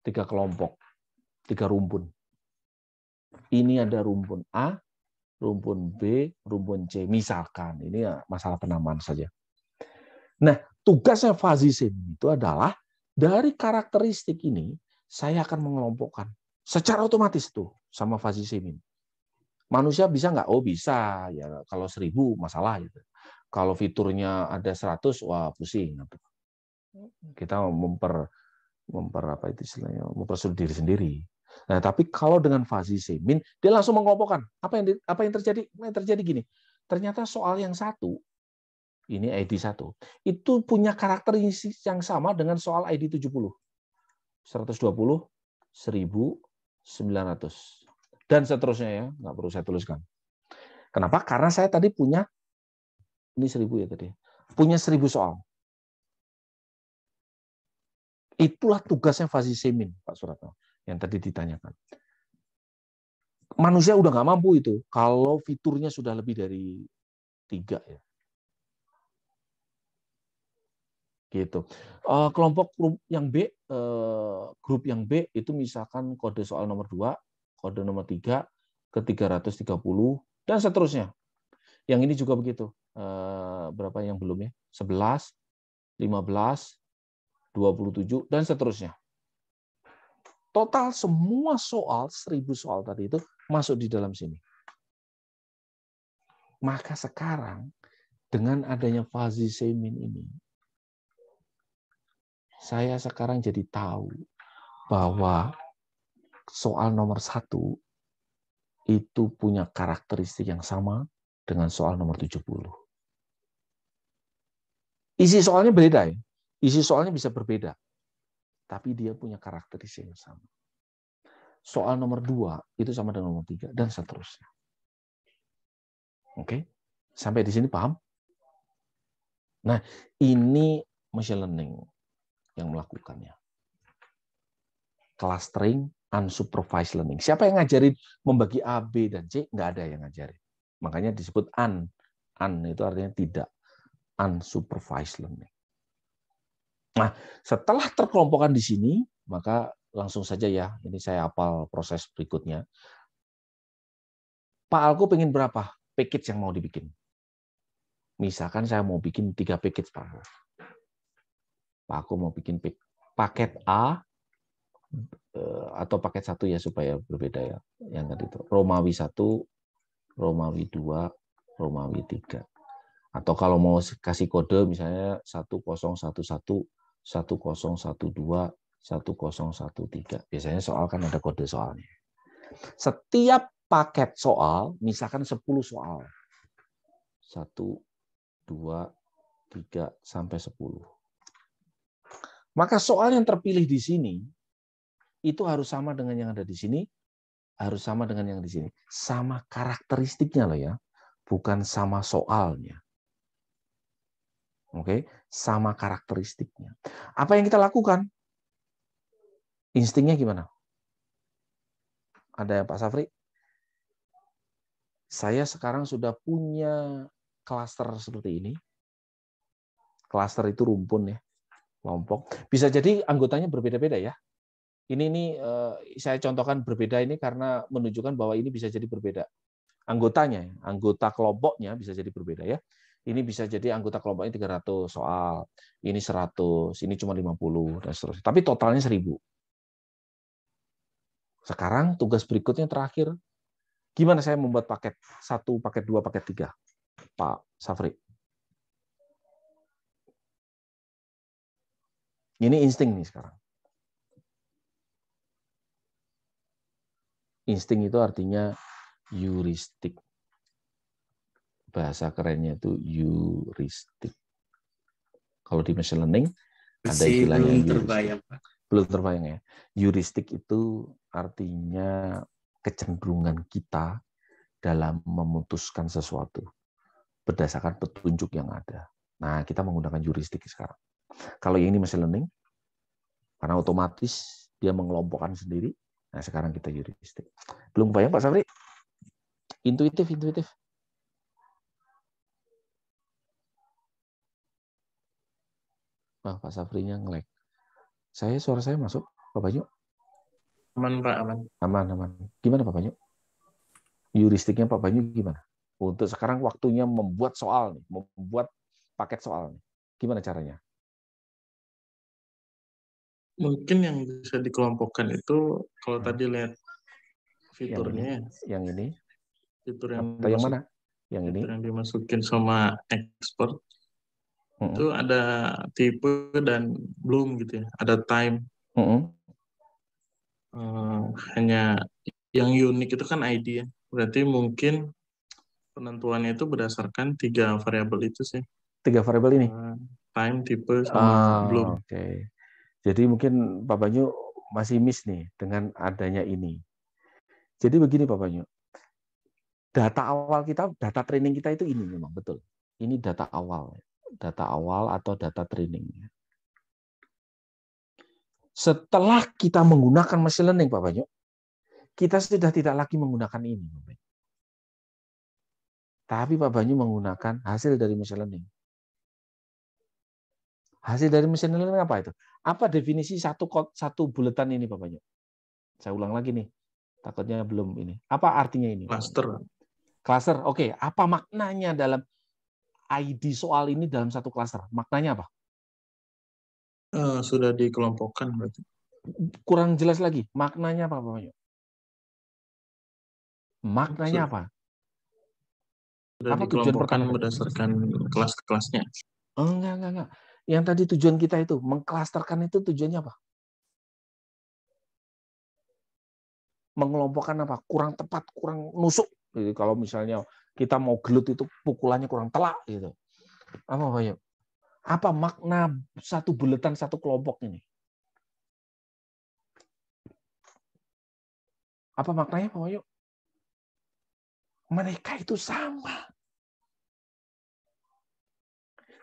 3 kelompok, 3 rumpun. Ini ada rumpun A, rumpun B, rumpun C. Misalkan, ini ya masalah penamaan saja. Nah, tugasnya fuzzy semin itu adalah dari karakteristik ini saya akan mengelompokkan secara otomatis tuh sama fuzzy semin. Manusia bisa nggak? Oh bisa ya, kalau 1000 masalah gitu. Kalau fiturnya ada 100, wah pusing. Kita mempersulit diri sendiri. Nah, tapi kalau dengan fuzzy semin, dia langsung mengelompokkan. Apa yang terjadi? Yang terjadi gini. Ternyata soal yang satu, ini ID 1, itu punya karakteristik yang sama dengan soal ID 70. 120, 1000, 900. Dan seterusnya ya, nggak perlu saya tuliskan. Kenapa? Karena saya tadi punya, ini 1000 ya tadi, punya 1000 soal. Itulah tugasnya fuzzy semin, Pak Suratno, yang tadi ditanyakan. Manusia udah nggak mampu itu, kalau fiturnya sudah lebih dari 3 ya. Gitu. Kelompok grup yang B, grup yang B itu misalkan kode soal nomor 2, kode nomor 3 ke 330 dan seterusnya. Yang ini juga begitu. Berapa yang belum ya? 11, 15, 27 dan seterusnya. Total semua soal 1000 soal tadi itu masuk di dalam sini. Maka sekarang dengan adanya fuzzy semin ini, saya sekarang jadi tahu bahwa soal nomor 1 itu punya karakteristik yang sama dengan soal nomor 70. Isi soalnya beda ya. Isi soalnya bisa berbeda. Tapi dia punya karakteristik yang sama. Soal nomor 2 itu sama dengan nomor 3 dan seterusnya. Oke? Sampai di sini paham? Nah, ini machine learning yang melakukannya. Clustering, unsupervised learning. Siapa yang ngajarin membagi A, B, dan C? Nggak ada yang ngajarin. Makanya disebut un. Un itu artinya tidak. Unsupervised learning. Nah, setelah terkelompokkan di sini, maka langsung saja ya, ini saya hafal proses berikutnya. Pak Alko pengen berapa package yang mau dibikin? Misalkan saya mau bikin 3 package, Pak Alko. Pak Alko mau bikin paket A, atau paket 1 ya supaya berbeda ya. Yang tadi itu, Romawi 1, Romawi 2, Romawi 3. Atau kalau mau kasih kode misalnya 1011, 1012, 1013. Biasanya soal kan ada kode soalnya. Setiap paket soal, misalkan 10 soal. 1, 2, 3, sampai 10. Maka soal yang terpilih di sini, itu harus sama dengan yang ada di sini, harus sama dengan yang di sini. Sama karakteristiknya loh ya, bukan sama soalnya. Oke, sama karakteristiknya. Apa yang kita lakukan? Instingnya gimana? Ada Pak Safri? Saya sekarang sudah punya klaster seperti ini. Klaster itu rumpun ya, kelompok. Bisa jadi anggotanya berbeda-beda ya. Ini saya contohkan berbeda ini karena menunjukkan bahwa ini bisa jadi berbeda. Anggotanya, anggota kelompoknya bisa jadi berbeda ya. Ini bisa jadi anggota kelompoknya 300 soal, ini 100, ini cuma 50, dan seterusnya. Tapi totalnya 1000. Sekarang tugas berikutnya terakhir, gimana saya membuat paket 1, paket 2, paket 3? Pak Safri. Ini insting nih sekarang. Insting itu artinya heuristik. Bahasa kerennya itu heuristik. Kalau di machine learning ada istilahnya belum terbayang, Pak. Belum terbayang ya. Heuristik itu artinya kecenderungan kita dalam memutuskan sesuatu berdasarkan petunjuk yang ada. Nah, kita menggunakan heuristik sekarang. Kalau yang ini machine learning, karena otomatis dia mengelompokkan sendiri. Nah, sekarang kita heuristik. Belum bayang Pak Safri? Intuitif. Pak Safrinya nge-lag. Suara saya masuk, Pak Banyu? Aman, Pak, aman. Aman. Gimana Pak Banyu? Heuristiknya Pak Banyu gimana? Untuk sekarang waktunya membuat soal nih, membuat paket soal nih. Gimana caranya? Mungkin yang bisa dikelompokkan itu kalau tadi lihat fiturnya. Yang ini? Fitur yang atau yang mana? Yang ini? Fitur yang dimasukin sama expert. Itu ada tipe dan belum gitu ya. Ada time. hanya yang unik itu kan ID ya. Berarti mungkin penentuannya itu berdasarkan 3 variabel itu sih. 3 variabel ini? Time, tipe, sama bloom. Oke. Jadi mungkin Pak Banyu masih miss nih dengan adanya ini. Jadi begini Pak Banyu. Data awal kita, data training kita itu ini memang betul. Ini data awal. Data awal atau data training. Setelah kita menggunakan machine learning Pak Banyu, kita sudah tidak lagi menggunakan ini. Tapi Pak Banyu menggunakan hasil dari machine learning. Hasil dari machine learning apa itu? Apa definisi satu buletan ini Pak Banyu? Saya ulang lagi nih. Takutnya belum ini. Apa artinya ini? Cluster. Cluster. Oke. Apa maknanya dalam ID soal ini dalam satu cluster? Maknanya apa? Sudah dikelompokkan berarti. Kurang jelas lagi. Maknanya apa Pak Banyu? Maknanya apa? Sudah dikelompokkan berdasarkan kelas-kelasnya. Enggak. Yang tadi tujuan kita itu, mengklasterkan itu tujuannya apa? Mengelompokkan apa? Kurang tepat, kurang nusuk. Jadi kalau misalnya kita mau gelut itu pukulannya kurang telak gitu. Apa Pak Banyu? Apa makna satu buletan satu kelompok ini? Apa maknanya Pak Banyu? Mereka itu sama.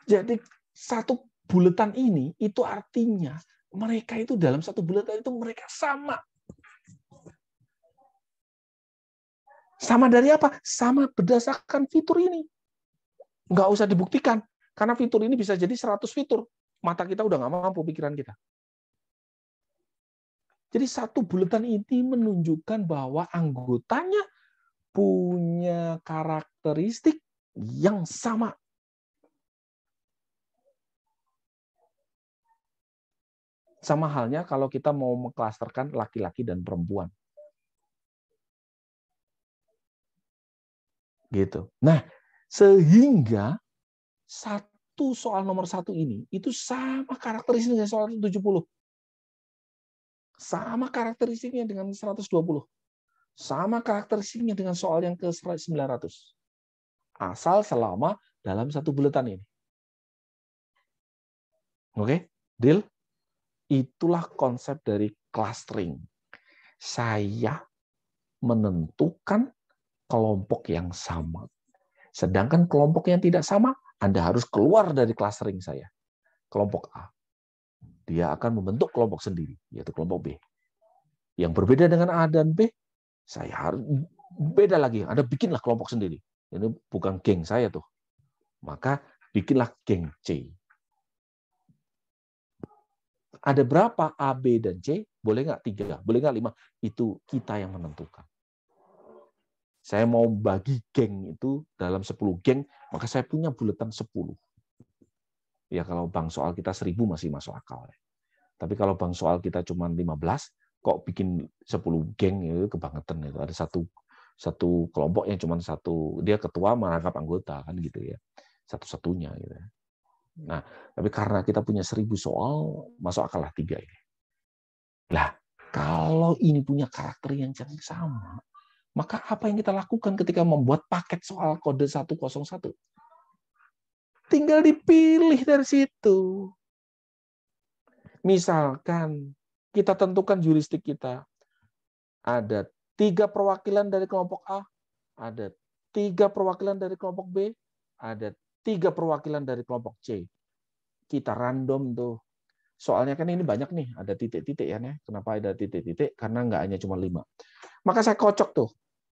Jadi satu buletan ini itu artinya mereka itu dalam satu buletan itu mereka sama. Sama dari apa? Sama berdasarkan fitur ini. Nggak usah dibuktikan. Karena fitur ini bisa jadi 100 fitur. Mata kita udah nggak mampu, pikiran kita. Jadi satu buletan ini menunjukkan bahwa anggotanya punya karakteristik yang sama. Sama halnya kalau kita mau mengklasterkan laki-laki dan perempuan. Gitu. Nah, sehingga satu soal nomor 1 ini itu sama karakteristiknya dengan soal 70. Sama karakteristiknya dengan 120. Sama karakteristiknya dengan soal yang ke 900. Asal selama dalam satu buletan ini. Oke? Deal? Itulah konsep dari clustering. Saya menentukan kelompok yang sama. Sedangkan kelompok yang tidak sama, Anda harus keluar dari clustering saya. Kelompok A. Dia akan membentuk kelompok sendiri, yaitu kelompok B. Yang berbeda dengan A dan B, saya harus beda lagi. Anda bikinlah kelompok sendiri. Ini bukan geng saya tuh. Maka bikinlah geng C. Ada berapa A, B, dan C? Boleh nggak 3? Boleh nggak 5? Itu kita yang menentukan. Saya mau bagi geng itu dalam 10 geng, maka saya punya buletan 10. Ya kalau bank soal kita 1000 masih masuk akal. Ya. Tapi kalau bank soal kita cuma 15, kok bikin 10 geng itu kebangetan. Itu ada satu kelompok yang cuma satu, dia ketua merangkap anggota kan gitu ya. Satu-satunya gitu ya. Nah, tapi karena kita punya 1000 soal, masuk akal lah 3 ini. Lah, kalau ini punya karakter yang sama, maka apa yang kita lakukan ketika membuat paket soal kode 101? Tinggal dipilih dari situ. Misalkan kita tentukan jurisdik kita. Ada 3 perwakilan dari kelompok A, ada 3 perwakilan dari kelompok B, ada 3 perwakilan dari kelompok C. Kita random tuh. Soalnya kan ini banyak nih, ada titik-titik ya. Kenapa ada titik-titik? Karena nggak hanya cuma 5. Maka saya kocok tuh.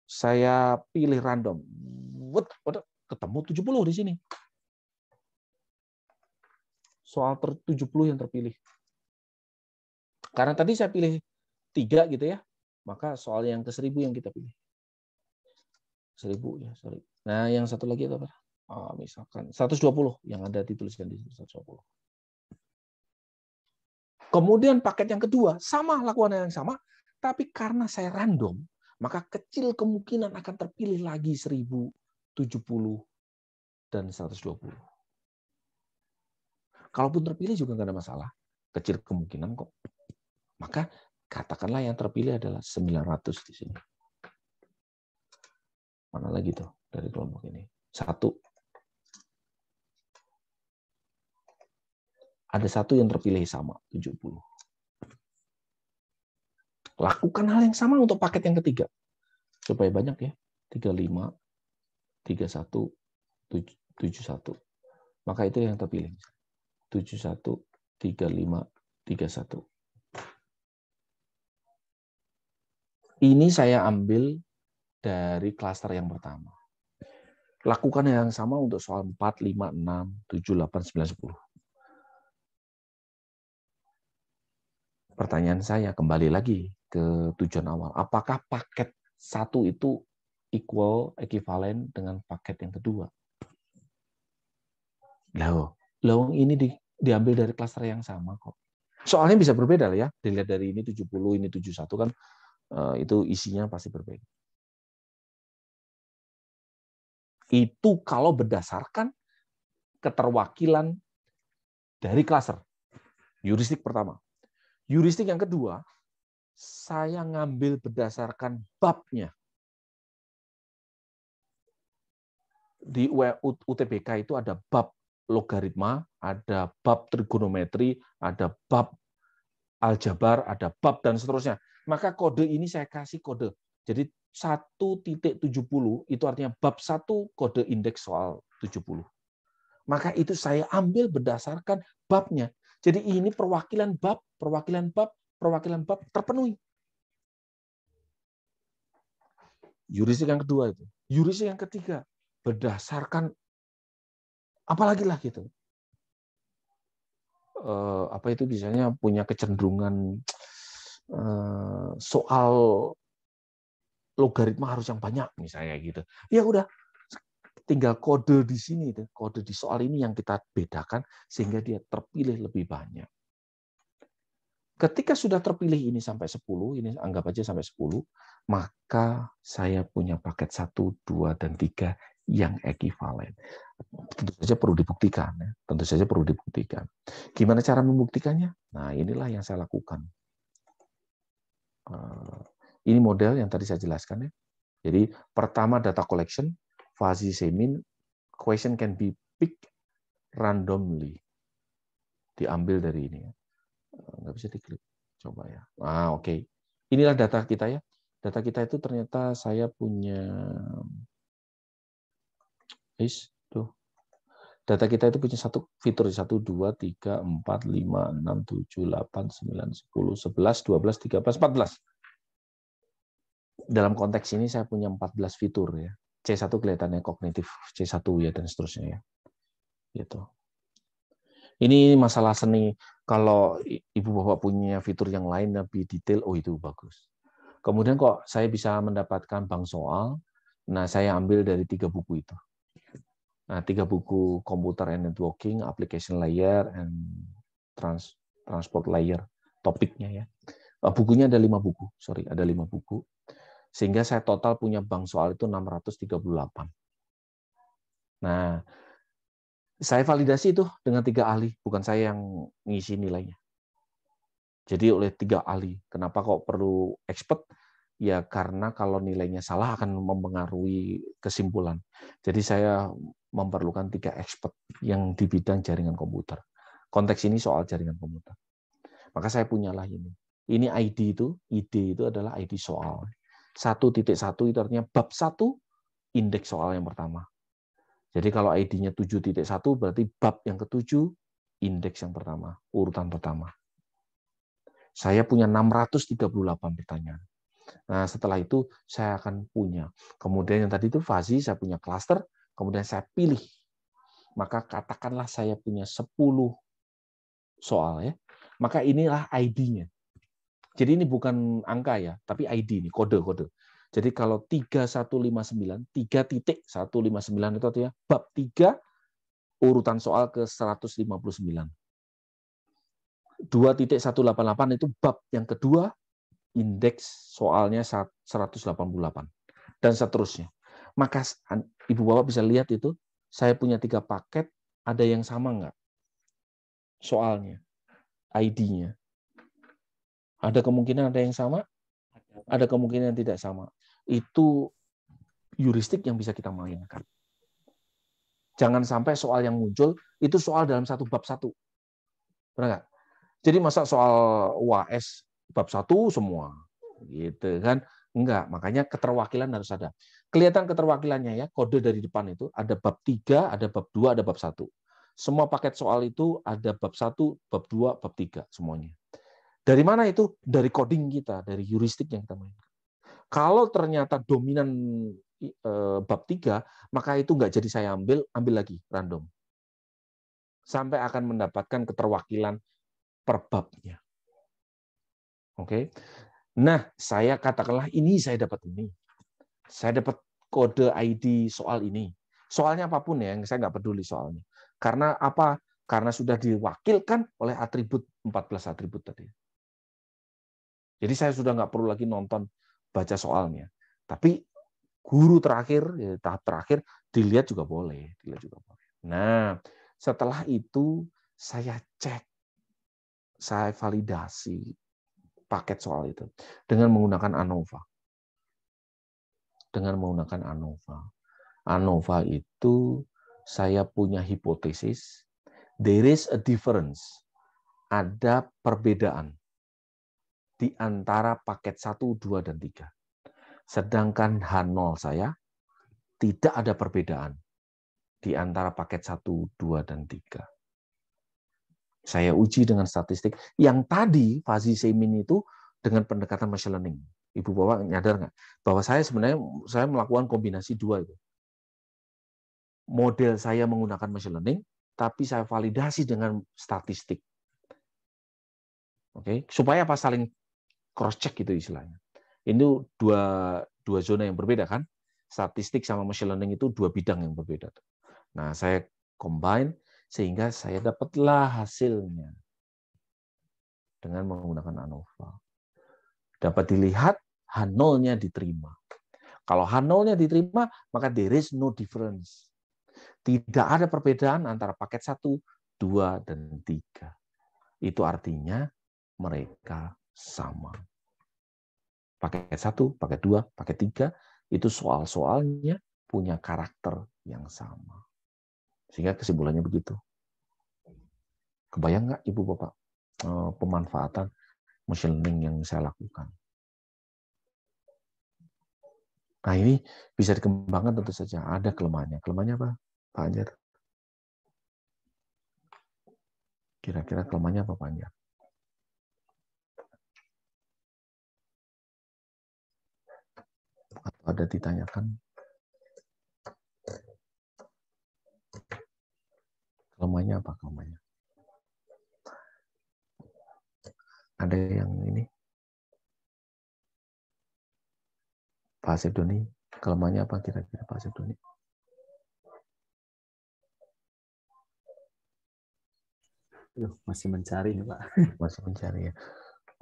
Saya pilih random. Ketemu 70 di sini. Soal 70 yang terpilih. Karena tadi saya pilih 3 gitu ya. Maka soal yang ke 1000 yang kita pilih. 1000 ya, sorry. Nah, yang satu lagi itu apa? Misalkan 120 yang ada dituliskan di 120. Kemudian paket yang kedua sama lakukan yang sama, tapi karena saya random, maka kecil kemungkinan akan terpilih lagi 1000, 70 dan 120. Kalaupun terpilih juga nggak ada masalah, kecil kemungkinan kok. Maka Katakanlah yang terpilih adalah 900 di sini. Mana lagi tuh dari kelompok ini? 1. Ada 1 yang terpilih sama, 70. Lakukan hal yang sama untuk paket yang ketiga. Supaya banyak ya. 35, 31, 71. Maka itu yang terpilih. 71, 35, 31. Ini saya ambil dari klaster yang pertama. Lakukan yang sama untuk soal 4, 5, 6, 7, 8, 9, 10. Pertanyaan saya kembali lagi ke tujuan awal. Apakah paket 1 itu ekivalen dengan paket yang kedua? Loh, ini diambil dari klaster yang sama kok. Soalnya bisa berbeda lah ya. Dilihat dari ini 70, ini 71 kan itu isinya pasti berbeda. Itu kalau berdasarkan keterwakilan dari klaster. Heuristik pertama. Heuristik yang kedua, saya ngambil berdasarkan babnya. Di UTBK itu ada bab logaritma, ada bab trigonometri, ada bab aljabar, ada bab dan seterusnya. Maka kode ini saya kasih kode. Jadi 1.70 itu artinya bab 1 kode indeks soal 70. Maka itu saya ambil berdasarkan babnya. Jadi ini perwakilan bab terpenuhi. Heuristik yang kedua itu. Heuristik yang ketiga berdasarkan apalagi lah gitu. Apa itu biasanya punya kecenderungan soal logaritma harus yang banyak misalnya gitu. Ya udah, tinggal kode di sini, kode di soal ini yang kita bedakan sehingga dia terpilih lebih banyak. Ketika sudah terpilih ini sampai 10, ini anggap aja sampai 10, maka saya punya paket 1, 2, dan 3 yang ekivalen. Tentu saja perlu dibuktikan. Tentu saja perlu dibuktikan. Gimana cara membuktikannya? Nah, inilah yang saya lakukan. Ini model yang tadi saya jelaskan ya. Jadi pertama data collection, fuzzy semin, question can be picked randomly. Diambil dari ini ya. Nggak bisa diklik. Coba ya. Oke. Inilah data kita ya. Data kita itu ternyata saya punya data kita itu punya satu fitur 1, 2, 3, 4, 5, 6, 7, 8, 9, 10, 11, 12, 13, 14. Dalam konteks ini saya punya 14 fitur ya. C1 kelihatannya kognitif, C1 ya dan seterusnya ya. Gitu. Ini masalah seni. Kalau Ibu Bapak punya fitur yang lain lebih detail, itu bagus. Kemudian kok saya bisa mendapatkan bank soal. Nah, saya ambil dari 3 buku itu. Nah, 3 buku Computer and Networking, Application Layer, and Transport Layer, topiknya ya. Bukunya ada 5 buku, ada 5 buku. Sehingga saya total punya bank soal itu 638. Nah, saya validasi itu dengan 3 ahli, bukan saya yang ngisi nilainya. Jadi oleh 3 ahli. Kenapa kok perlu expert? Ya karena kalau nilainya salah akan mempengaruhi kesimpulan. Jadi saya memerlukan 3 expert yang di bidang jaringan komputer. Konteks ini soal jaringan komputer. Maka saya punyalah ini. Ini ID itu adalah ID soal. 1.1 itu artinya bab 1 indeks soal yang pertama. Jadi kalau ID-nya 7.1 berarti bab yang ke-7 indeks yang pertama, urutan pertama. Saya punya 638 pertanyaan. Nah, setelah itu saya akan punya. Kemudian yang tadi itu fuzzy, saya punya cluster, kemudian saya pilih. Maka katakanlah saya punya 10 soal ya. Maka inilah ID-nya. Jadi ini bukan angka ya, tapi ID ini, kode-kode. Jadi kalau 3159, 3.159 itu artinya bab 3 urutan soal ke 159. 2.188 itu bab yang kedua, indeks soalnya 188 dan seterusnya. Maka Ibu Bapak bisa lihat itu, saya punya 3 paket, ada yang sama nggak? Soalnya, ID-nya. Ada kemungkinan ada yang sama, ada kemungkinan tidak sama. Itu heuristik yang bisa kita mainkan. Jangan sampai soal yang muncul itu soal dalam satu bab satu. Benar nggak? Jadi masa soal UAS bab 1 semua, gitu kan? Enggak, makanya keterwakilan harus ada. Kelihatan keterwakilannya ya, kode dari depan itu ada bab 3, ada bab 2, ada bab 1. Semua paket soal itu ada bab 1, bab 2, bab 3 semuanya. Dari mana itu? Dari coding kita, dari heuristik yang kita mainkan. Kalau ternyata dominan bab 3, maka itu enggak jadi saya ambil lagi random. Sampai akan mendapatkan keterwakilan per babnya. Oke. Nah, saya katakanlah ini saya dapat ini. Saya dapat kode ID soal ini. Soalnya apapun ya, saya nggak peduli soalnya. Karena apa? Karena sudah diwakilkan oleh atribut 14 atribut tadi. Jadi saya sudah nggak perlu lagi nonton baca soalnya. Tapi guru terakhir, ya, tahap terakhir dilihat juga boleh. Nah, setelah itu saya cek, saya validasi paket soal itu dengan menggunakan ANOVA. ANOVA itu saya punya hipotesis, there is a difference, ada perbedaan di antara paket 1, 2, dan 3. Sedangkan H0 saya tidak ada perbedaan di antara paket 1, 2, dan 3. Saya uji dengan statistik. Yang tadi Fuzzy Semin itu dengan pendekatan machine learning. Ibu Bapak nyadar nggak? Bahwa saya sebenarnya melakukan kombinasi dua itu. Model saya menggunakan machine learning, tapi saya validasi dengan statistik. Oke, supaya apa? Saling cross check gitu istilahnya. Ini dua zona yang berbeda kan? Statistik sama machine learning itu dua bidang yang berbeda. Nah, saya combine sehingga saya dapatlah hasilnya dengan menggunakan ANOVA. Dapat dilihat H0-nya diterima. Kalau H0-nya diterima, maka there is no difference. Tidak ada perbedaan antara paket 1, 2, dan 3. Itu artinya mereka sama. Paket 1, paket 2, paket 3, itu soal-soalnya punya karakter yang sama. Sehingga kesimpulannya begitu. Kebayang nggak Ibu Bapak pemanfaatan machine learning yang saya lakukan? Nah ini bisa dikembangkan tentu saja. Ada kelemahannya. Kelemahannya apa, Pak Anjar? Kira-kira kelemahannya apa, Pak Anjar? Atau ada ditanyakan? Kelemahannya apa? Kelemahannya? Ada yang ini? Pak Asep Doni, kelemahannya apa kira-kira Pak Asep Doni? Masih mencari nih Pak. Masih mencari ya.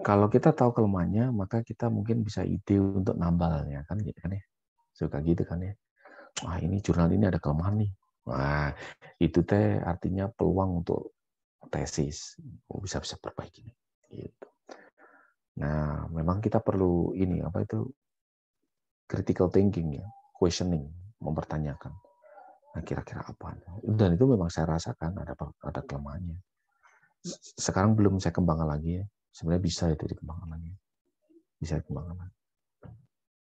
Kalau kita tahu kelemahannya, maka kita mungkin bisa ide untuk nambalnya kan gitu kan ya. Suka gitu kan ya. Wah, ini jurnal ini ada kelemahan nih. Wah, itu teh artinya peluang untuk tesis. Bisa perbaiki nih. Gitu. Nah, memang kita perlu ini apa itu critical thinking ya, questioning, mempertanyakan. Nah, kira-kira apa? Dan itu memang saya rasakan ada kelemahannya. Sekarang belum saya kembangkan lagi ya. Sebenarnya bisa itu dikembangkan lagi. Bisa dikembangkan lagi.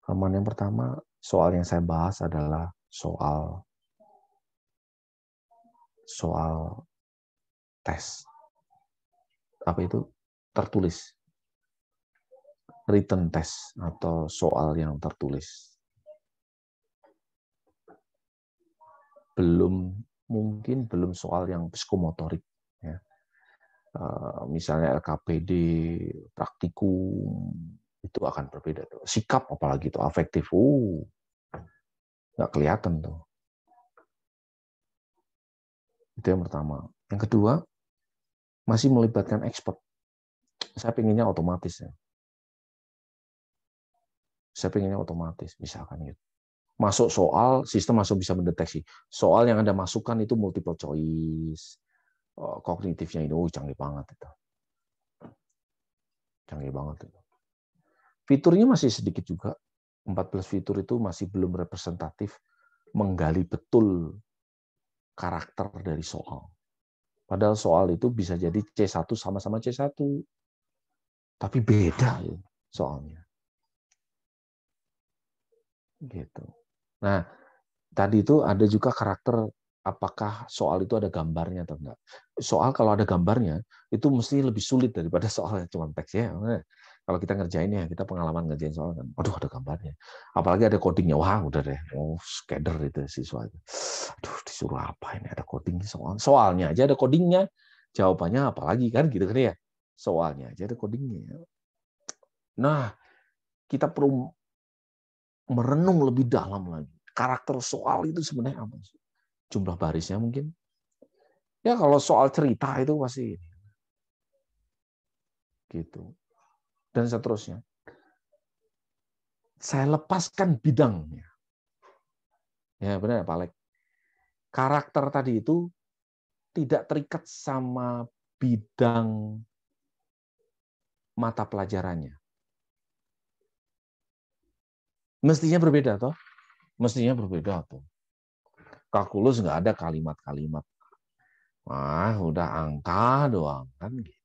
Kelemahan yang pertama, soal yang saya bahas adalah soal tes. Apa itu? Tertulis. Written test atau soal yang tertulis. Mungkin belum soal yang psikomotorik. Ya. Misalnya LKPD, praktikum, itu akan berbeda. Sikap apalagi itu, afektif. Nggak kelihatan tuh. Itu yang pertama. Yang kedua, masih melibatkan expert. Saya pengennya otomatis ya. Saya pengennya otomatis, misalkan gitu. Masuk soal, sistem langsung bisa mendeteksi. Soal yang Anda masukkan itu multiple choice, kognitifnya ini, canggih banget itu. Canggih banget itu. Fiturnya masih sedikit juga. 14 fitur itu masih belum representatif menggali betul karakter dari soal. Padahal soal itu bisa jadi C1 sama-sama C1. Tapi beda ya soalnya. Gitu. Nah, tadi itu ada juga karakter apakah soal itu ada gambarnya atau enggak. Soal kalau ada gambarnya itu mesti lebih sulit daripada soal yang cuma teks ya. Kalau kita ngerjain ya, kita pengalaman ngerjain soal kan, aduh ada gambarnya. Apalagi ada codingnya, wah udah deh, skater itu siswa itu. Aduh disuruh apa ini, ada coding soal. Soalnya aja ada codingnya, jawabannya apalagi kan gitu kan ya. Soalnya aja ada codingnya. Nah, kita perlu merenung lebih dalam lagi. Karakter soal itu sebenarnya apa sih? Jumlah barisnya mungkin. Ya kalau soal cerita itu pasti gitu. Dan seterusnya. Saya lepaskan bidangnya. Ya benar Pak Alek. Karakter tadi itu tidak terikat sama bidang mata pelajarannya. Mestinya berbeda toh? Mestinya berbeda toh. Kalkulus nggak ada kalimat-kalimat. Wah, udah angka doang kan gitu.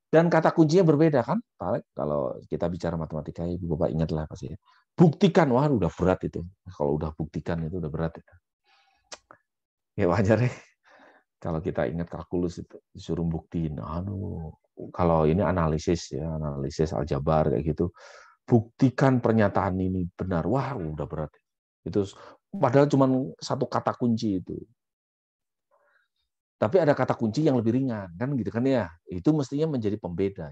Dan kata kuncinya berbeda kan, Pak Alek? Kalau kita bicara matematika, Ibu Bapak ingatlah pasti ya. Buktikan, wah udah berat itu. Kalau udah buktikan itu udah berat. Ya wajar ya. Kalau kita ingat kalkulus itu disuruh buktiin, aduh. Kalau ini analisis ya, analisis aljabar kayak gitu. Buktikan pernyataan ini benar, wah udah berat. Itu padahal cuma satu kata kunci itu. Tapi ada kata kunci yang lebih ringan, kan gitu kan ya. Itu mestinya menjadi pembeda.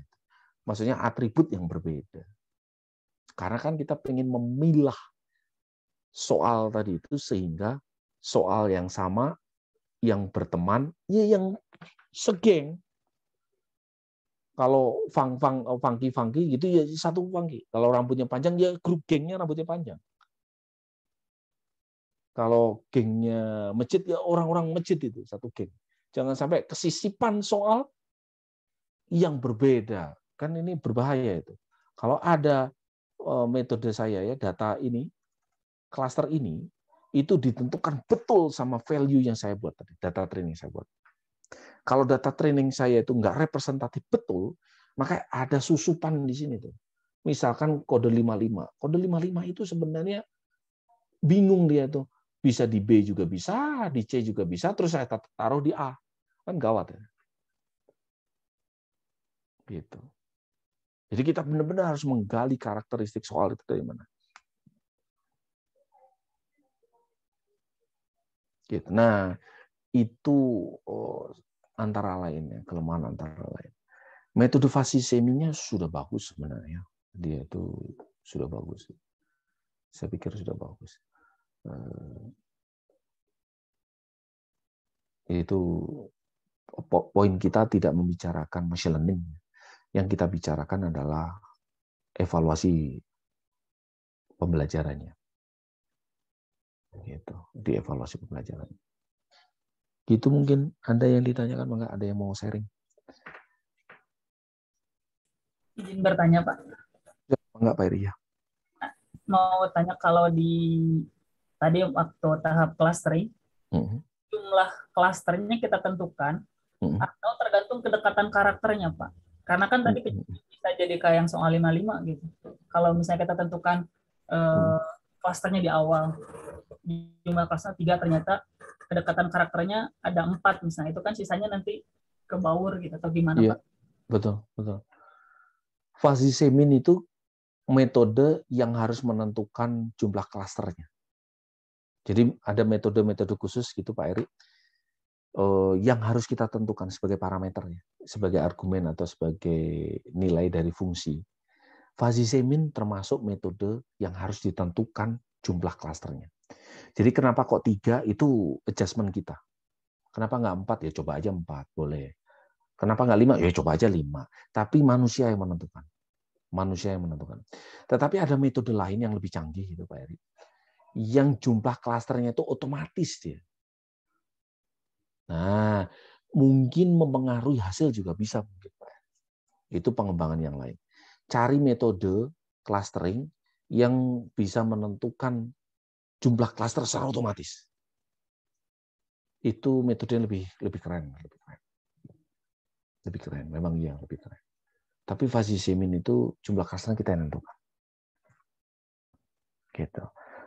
Maksudnya atribut yang berbeda. Karena kan kita pengen memilah soal tadi itu sehingga soal yang sama, yang berteman, ya yang segeng. Kalau funky gitu ya satu funky. Kalau rambutnya panjang ya grup gengnya rambutnya panjang. Kalau gengnya masjid ya orang-orang masjid itu satu geng. Jangan sampai kesisipan soal yang berbeda. Kan ini berbahaya itu. Kalau ada metode saya ya, data ini, klaster ini, itu ditentukan betul sama value yang saya buat tadi, data training saya buat. Kalau data training saya itu nggak representatif betul, maka ada susupan di sini tuh. Misalkan kode 55. Kode 55 itu sebenarnya bingung dia tuh. Bisa di B juga bisa, di C juga bisa, terus saya taruh di A. Kan gawat ya. Gitu. Jadi kita benar-benar harus menggali karakteristik soal itu dari mana. Gitu. Nah, itu antara lainnya, kelemahan antara lain. Metode Fuzzy Semi-nya sudah bagus sebenarnya. Dia itu sudah bagus. Saya pikir sudah bagus. Itu poin kita tidak membicarakan machine learning. Yang kita bicarakan adalah evaluasi pembelajarannya. Gitu, dievaluasi pembelajarannya. Gitu mungkin ada yang ditanyakan, enggak ada yang mau sharing? Izin bertanya, Pak. Enggak, Pak Iri ya. Mau tanya kalau di tadi waktu tahap clustering, jumlah klasternya kita tentukan atau tergantung kedekatan karakternya, Pak? Karena kan tadi bisa jadi kayak yang soal 55 gitu. Kalau misalnya kita tentukan klasternya di awal, jumlah klaster 3 ternyata kedekatan karakternya ada 4 misalnya, itu kan sisanya nanti ke baur gitu atau gimana, Pak? Betul, betul. Fuzzy Semi itu metode yang harus menentukan jumlah klasternya. Jadi ada metode-metode khusus gitu Pak Eri, yang harus kita tentukan sebagai parameternya, sebagai argumen atau sebagai nilai dari fungsi. Fuzzy Semi termasuk metode yang harus ditentukan jumlah klasternya. Jadi kenapa kok 3 itu adjustment kita. Kenapa nggak 4? Ya coba aja 4, boleh. Kenapa nggak 5? Ya coba aja 5. Tapi manusia yang menentukan. Manusia yang menentukan. Tetapi ada metode lain yang lebih canggih gitu Pak Eri. Yang jumlah klasternya itu otomatis dia. Nah, mungkin mempengaruhi hasil juga bisa mungkin Pak. Itu pengembangan yang lain. Cari metode clustering yang bisa menentukan jumlah cluster secara otomatis. Itu metode yang lebih keren. Lebih keren, memang iya lebih keren. Tapi fuzzy semin itu jumlah cluster kita yang menentukan. Gitu.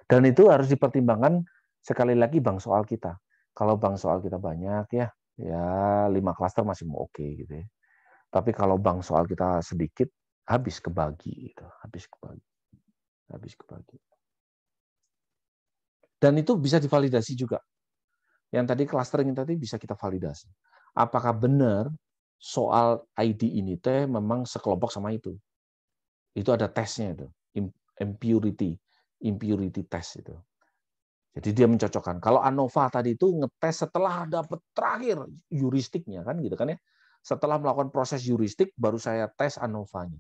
Dan itu harus dipertimbangkan sekali lagi bank soal kita. Kalau bank soal kita banyak ya 5 cluster masih oke gitu ya. Tapi kalau bank soal kita sedikit, habis kebagi gitu, habis kebagi. Dan itu bisa divalidasi juga. Yang tadi clustering tadi bisa kita validasi. Apakah benar soal ID ini teh memang sekelompok sama itu? Itu ada tesnya itu, impurity test itu. Jadi dia mencocokkan. Kalau ANOVA tadi itu ngetes setelah dapat terakhir heuristiknya kan gitu kan ya. Setelah melakukan proses heuristik baru saya tes ANOVA-nya.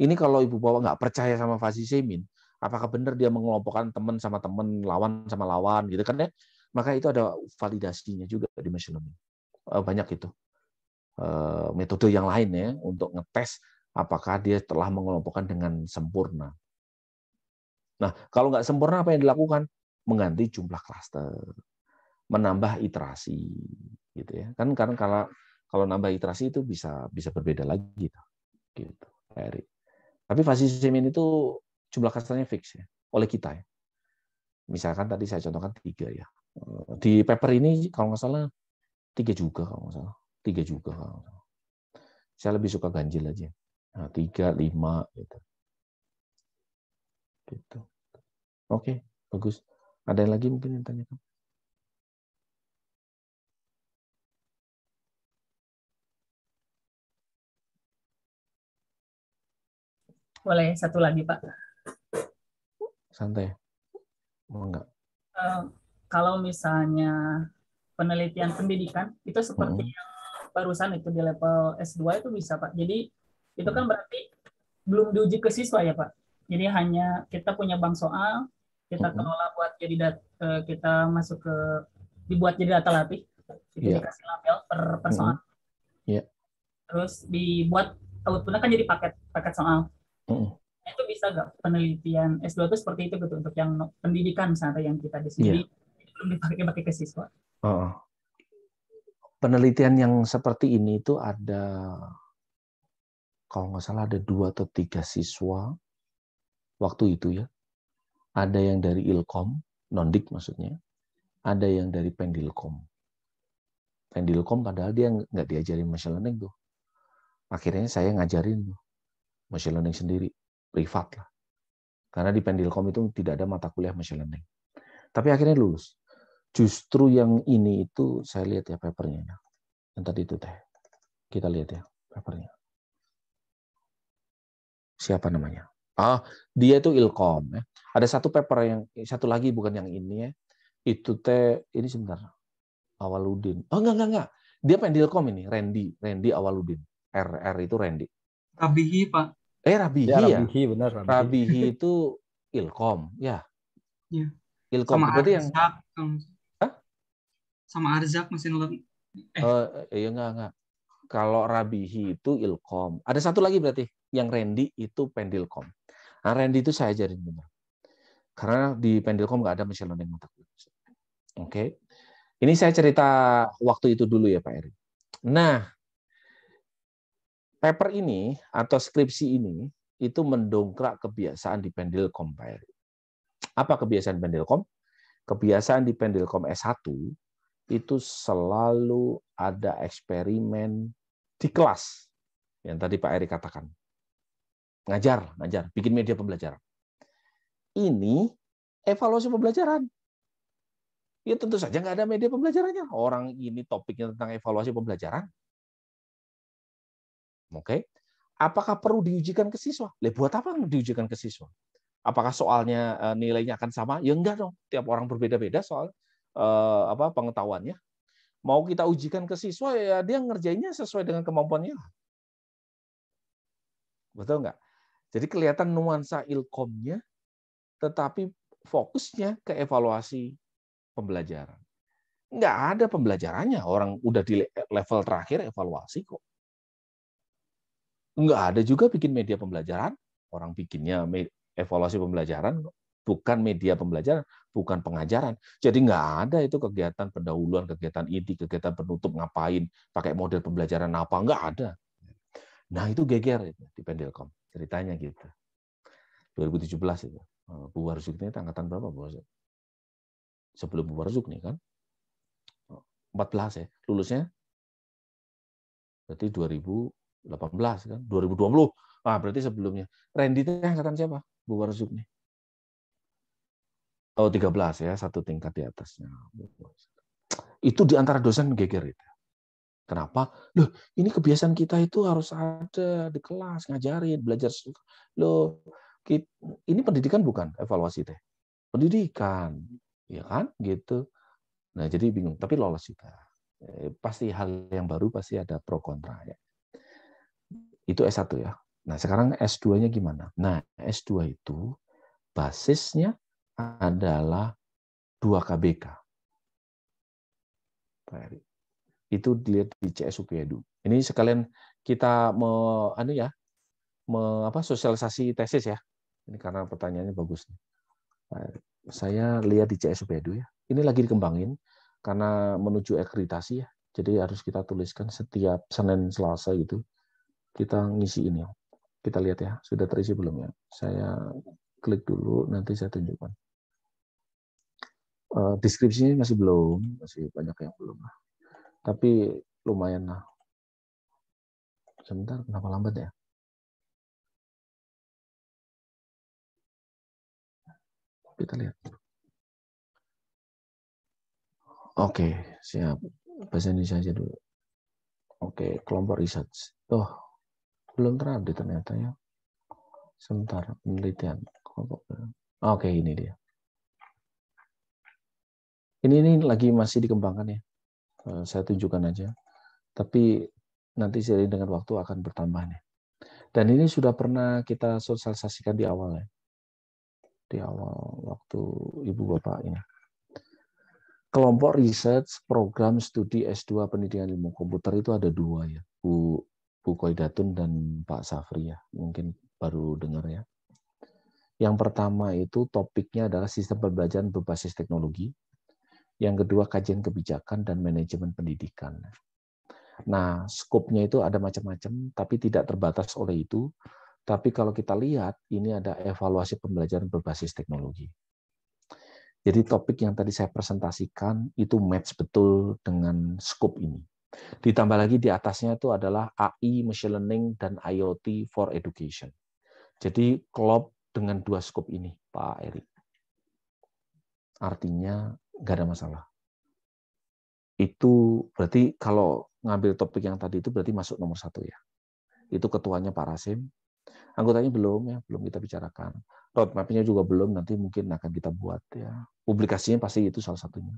Ini kalau Ibu Bapak nggak percaya sama fuzzy semin, apakah benar dia mengelompokkan teman sama teman, lawan sama lawan gitu kan ya. Maka itu ada validasinya juga di machine learning. Banyak itu. Metode yang lain ya untuk ngetes apakah dia telah mengelompokkan dengan sempurna. Nah, kalau nggak sempurna apa yang dilakukan? Mengganti jumlah klaster, menambah iterasi, gitu ya. Kan karena kalau nambah iterasi itu bisa berbeda lagi, gitu. Tapi fuzzy semin itu jumlah klasternya fix ya, oleh kita ya. Misalkan tadi saya contohkan 3 ya. Di paper ini kalau nggak salah 3 juga kalau nggak salah, 3 juga kalau nggak salah. Saya lebih suka ganjil aja. Nah, 3, 5 gitu. Gitu. Oke, bagus. Ada yang lagi mungkin yang tanyakan? Boleh satu lagi, Pak. Santai. Mau enggak? Kalau misalnya penelitian pendidikan, itu seperti yang barusan itu di level S2 itu bisa, Pak. Jadi itu kan berarti belum diuji ke siswa ya, Pak. Jadi hanya kita punya bank soal, kita kelola buat jadi kita masuk ke dibuat jadi data latih, itu dikasih label per soal. Terus dibuat outputnya kan jadi paket soal. Itu bisa nggak penelitian S2 itu seperti itu gitu untuk yang pendidikan misalnya yang kita di sini belum dipakai ke siswa. Penelitian yang seperti ini itu ada kalau nggak salah ada 2 atau 3 siswa waktu itu ya. Ada yang dari Ilkom, Nondik maksudnya. Ada yang dari Pendilkom. Pendilkom padahal dia nggak diajarin machine learning tuh. Akhirnya saya ngajarin machine learning sendiri, privat lah. Karena di Pendilkom itu tidak ada mata kuliah machine learning. Tapi akhirnya lulus. Justru yang ini itu saya lihat ya papernya. Yang tadi itu teh. Kita lihat ya papernya. Siapa namanya? Dia itu Ilkom ya. Ada satu paper yang satu lagi bukan yang ini ya. Itu teh ini sebentar. Awaludin. Enggak. Dia Pendilkom ini, Randy Awaludin. R itu Randy. Rabihi, Pak. Rabihi ya. Rabihi benar. Rabihi itu Ilkom, ya. Iya. Ilkom Sama berarti Arzak, yang sama Arzak mesin learning. Enggak. Kalau Rabihi itu Ilkom. Ada satu lagi berarti yang Randy itu Pendilkom. Nah, Randy itu saya ajarin benar. Karena di Pendilkom nggak ada machine learning mata kuliah. Oke. Ini saya cerita waktu itu dulu ya Pak Eri. Nah, paper ini atau skripsi ini itu mendongkrak kebiasaan di Pendilkom Pak Eri. Apa kebiasaan Pendilkom? Kebiasaan di Pendilkom S1 itu selalu ada eksperimen di kelas. Yang tadi Pak Eri katakan. Ngajar, bikin media pembelajaran. Ini evaluasi pembelajaran. Ya tentu saja nggak ada media pembelajarannya. Orang ini topiknya tentang evaluasi pembelajaran. Oke. Apakah perlu diujikan ke siswa? Buat apa diujikan ke siswa? Apakah soalnya nilainya akan sama? Ya enggak dong. Tiap orang berbeda-beda soal pengetahuannya. Mau kita ujikan ke siswa ya dia ngerjainnya sesuai dengan kemampuannya. Betul nggak? Jadi kelihatan nuansa ilkomnya, tetapi fokusnya ke evaluasi pembelajaran. Nggak ada pembelajarannya. Orang udah di level terakhir evaluasi kok. Nggak ada juga bikin media pembelajaran. Orang bikinnya evaluasi pembelajaran, bukan media pembelajaran, bukan pengajaran. Jadi nggak ada itu kegiatan pendahuluan, kegiatan inti, kegiatan penutup ngapain, pakai model pembelajaran apa, nggak ada. Nah itu geger itu, di Pendelkom. Ceritanya gitu. 2017 itu. Bu Warzuk ini angkatan berapa, Bu Warzuk? Sebelum Bu Warzuk nih kan. 14 ya. Lulusnya berarti 2018 kan. 2020. Ah, berarti sebelumnya. Randy itu angkatan siapa? Bu Warzuk nih. Oh, 13 ya, satu tingkat di atasnya. Itu di antara dosen geger itu. Kenapa? Loh, ini kebiasaan kita itu harus ada di kelas, ngajarin, belajar. Loh, ini pendidikan bukan evaluasi teh. Pendidikan, ya kan? Gitu. Nah, jadi bingung, tapi lolos juga. Pasti hal yang baru pasti ada pro kontra ya. Itu S1 ya. Nah, sekarang S2-nya gimana? Nah, S2 itu basisnya adalah 2 KBK. Itu dilihat di CSUP Edu. Ini sekalian kita sosialisasi tesis ya. Ini karena pertanyaannya bagus. Saya lihat di CSUP Edu ya. Ini lagi dikembangin karena menuju akreditasi ya. Jadi harus kita tuliskan setiap Senin Selasa gitu. Kita ngisi ini. Kita lihat ya, sudah terisi belum ya? Saya klik dulu, nanti saya tunjukkan. Deskripsinya masih belum, masih banyak yang belum. Tapi lumayan lah. Sebentar, kenapa lambat ya? Kita lihat. Oke, siap. Bahasa Indonesia aja dulu. Oke, kelompok research. Belum terupdate ternyata ya. Sebentar, penelitian. Oke, ini dia. Ini lagi masih dikembangkan ya. Saya tunjukkan aja. Tapi nanti seiring dengan waktu akan bertambah nih. Dan ini sudah pernah kita sosialisasikan di awal ya. Di awal waktu Ibu Bapak ini. Kelompok research program studi S2 pendidikan ilmu komputer itu ada 2 ya. Bu Koidatun dan Pak Safri ya. Mungkin baru dengar ya. Yang pertama itu topiknya adalah sistem pembelajaran berbasis teknologi. Yang kedua kajian kebijakan dan manajemen pendidikan. Nah, skopnya itu ada macam-macam, tapi tidak terbatas oleh itu. Tapi kalau kita lihat, ini ada evaluasi pembelajaran berbasis teknologi. Jadi topik yang tadi saya presentasikan itu match betul dengan skop ini. Ditambah lagi di atasnya itu adalah AI, Machine Learning, dan IoT for Education. Jadi klop dengan 2 skop ini, Pak Erik. Artinya nggak ada masalah. Itu berarti kalau ngambil topik yang tadi itu berarti masuk nomor 1 ya. Itu ketuanya Pak Rasim. Anggotanya belum ya, belum kita bicarakan. Roadmap-nya juga belum, nanti mungkin akan kita buat ya. Publikasinya pasti itu salah satunya.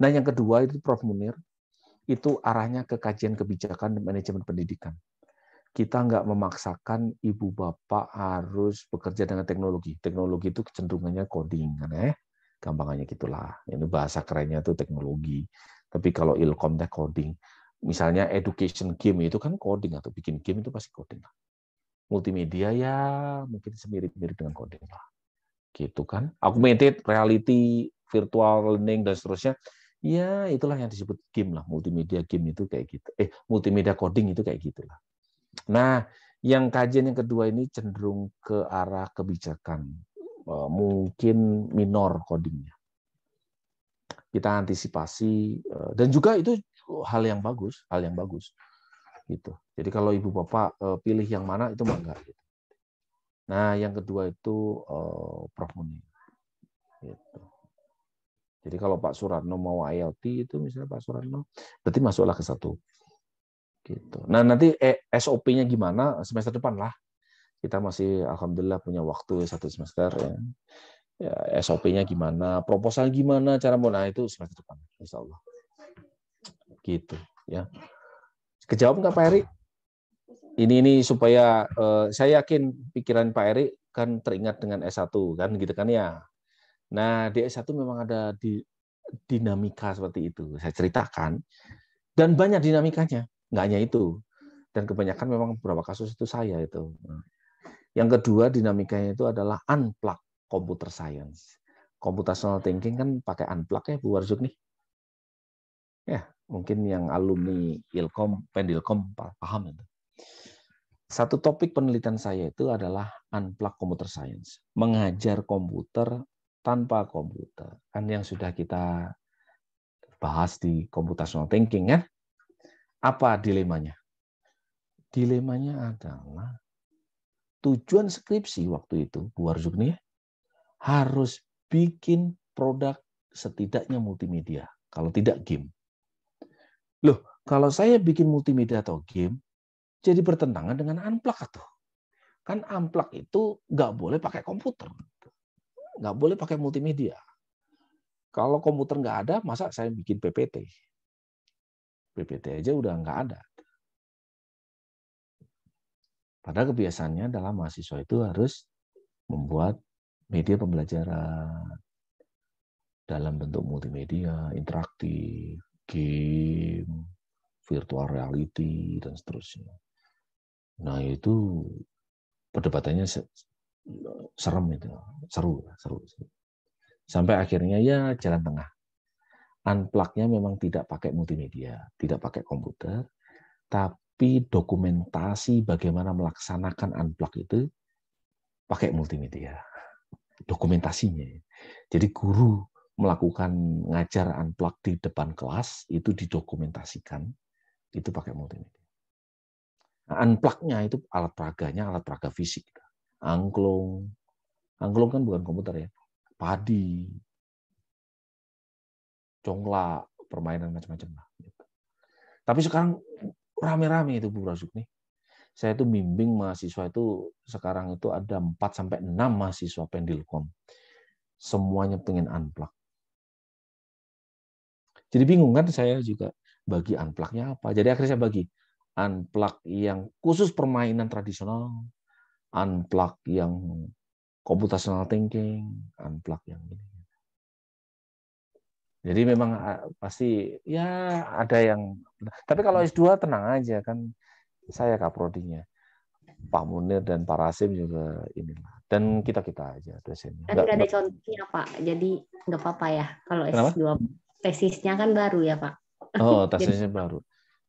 Nah, yang kedua itu Prof Munir, itu arahnya ke kajian kebijakan dan manajemen pendidikan. Kita nggak memaksakan ibu bapak harus bekerja dengan teknologi. Teknologi itu kecenderungannya coding, kan ya. Gampangannya gitulah. Ini bahasa kerennya itu teknologi. Tapi kalau ilkom teh coding. Misalnya education game itu kan coding, atau bikin game itu pasti coding. Multimedia ya mungkin semirip-mirip dengan coding lah. Gitu kan. Augmented reality, virtual learning dan seterusnya. Ya, itulah yang disebut game lah. Multimedia game itu kayak gitu. Multimedia coding itu kayak gitulah. Nah, yang kajian yang kedua ini cenderung ke arah kebijakan. Mungkin minor codingnya. Kita antisipasi dan juga itu hal yang bagus, gitu. Jadi kalau ibu bapak pilih yang mana itu mangga. Gitu. Nah, yang kedua itu Prof Munir. Gitu. Jadi kalau Pak Suratno mau IoT itu misalnya Pak Suratno, berarti masuklah ke 1. Gitu. Nah, nanti SOP-nya gimana semester depan lah. Kita masih alhamdulillah punya waktu 1 semester ya. SOP-nya gimana, proposal gimana, cara mau, nah itu semester depan, insya Allah. Gitu ya. Kejawab nggak Pak Eri? Ini supaya saya yakin pikiran Pak Eri kan teringat dengan S1 kan gitu kan ya. Nah di S1 memang ada dinamika seperti itu. Saya ceritakan dan banyak dinamikanya. Nggak hanya itu. Dan kebanyakan memang beberapa kasus itu saya itu. Yang kedua dinamikanya itu adalah unplug computer science. Computational thinking kan pakai unplug ya Bu Warzuk nih. Ya, mungkin yang alumni Ilkom, Pendilkom paham itu. Satu topik penelitian saya itu adalah unplug computer science. Mengajar komputer tanpa komputer. Kan yang sudah kita bahas di computational thinking kan. Apa dilemanya? Dilemanya adalah tujuan skripsi waktu itu, Bu Warzuk nih, harus bikin produk setidaknya multimedia. Kalau tidak game. Loh, kalau saya bikin multimedia atau game, jadi bertentangan dengan unplug atau kan unplug itu nggak boleh pakai komputer, nggak boleh pakai multimedia. Kalau komputer nggak ada, masa saya bikin PPT? PPT aja udah nggak ada. Padahal kebiasaannya adalah mahasiswa itu harus membuat media pembelajaran dalam bentuk multimedia, interaktif, game, virtual reality, dan seterusnya. Nah itu perdebatannya serem itu, seru. Sampai akhirnya ya jalan tengah. Unplug-nya memang tidak pakai multimedia, tidak pakai komputer, tapi dokumentasi bagaimana melaksanakan unplug itu pakai multimedia. Dokumentasinya. Jadi guru melakukan ngajar unplug di depan kelas, itu didokumentasikan, itu pakai multimedia. Nah, unplug-nya itu alat peraga fisik. Angklung kan bukan komputer ya. Padi, congklak, permainan macam-macam lah. Tapi sekarang rame-rame itu Bu Warzuk nih. Saya itu bimbing mahasiswa itu sekarang itu ada 4-6 mahasiswa Pendilkom. Semuanya pengen unplug. Jadi bingung kan saya juga bagi unplug-nya apa. Jadi akhirnya saya bagi unplug yang khusus permainan tradisional, unplug yang computational thinking, unplug yang ini. Jadi memang pasti ya ada yang. Tapi kalau S2 tenang aja kan, saya kaprodinya. Pak Munir dan Pak Rasim juga inilah. Dan kita aja dosennya. Kan nggak ada contohnya Pak, jadi nggak apa-apa ya kalau S2. Tesisnya kan baru ya Pak. Oh, tesisnya baru.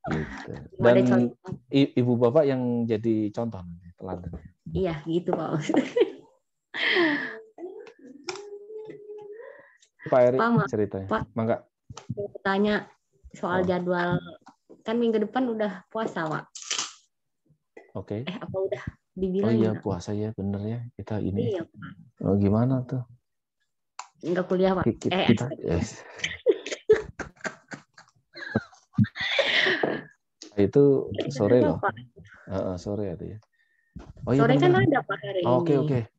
Gitu. Dan ibu bapak yang jadi contoh teladan. Iya gitu Pak. Pak Eri ceritanya. Pak, Mangga. Tanya soal jadwal, kan minggu depan udah puasa Pak. Oke. Apa udah dibilang? Oh iya puasa ya bener ya kita ini. Iya, Pak. Oh gimana tuh? Enggak kuliah Pak. Kita yes. Itu sore loh. Sore ada ya. Oh iya. Sore kan ada Pak hari ini. Oke.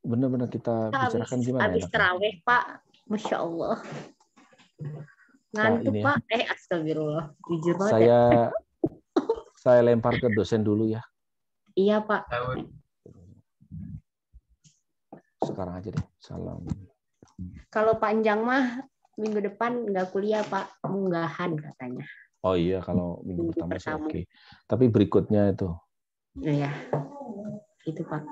Benar-benar kita bicarakan gimana? Habis terawih Pak, Masya Allah. Ngantuk Pak. Astagfirullah. Jujur banget. Saya lempar ke dosen dulu ya. Iya Pak. Sekarang aja deh. Salam. Kalau panjang mah minggu depan nggak kuliah Pak, munggahan katanya. Oh iya kalau minggu pertama sih oke. Tapi berikutnya itu. Iya. Itu Pak.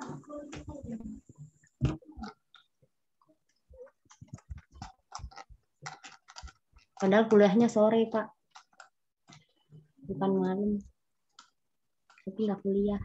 Padahal kuliahnya sore Pak. Bukan malam. Tapi nggak kuliah.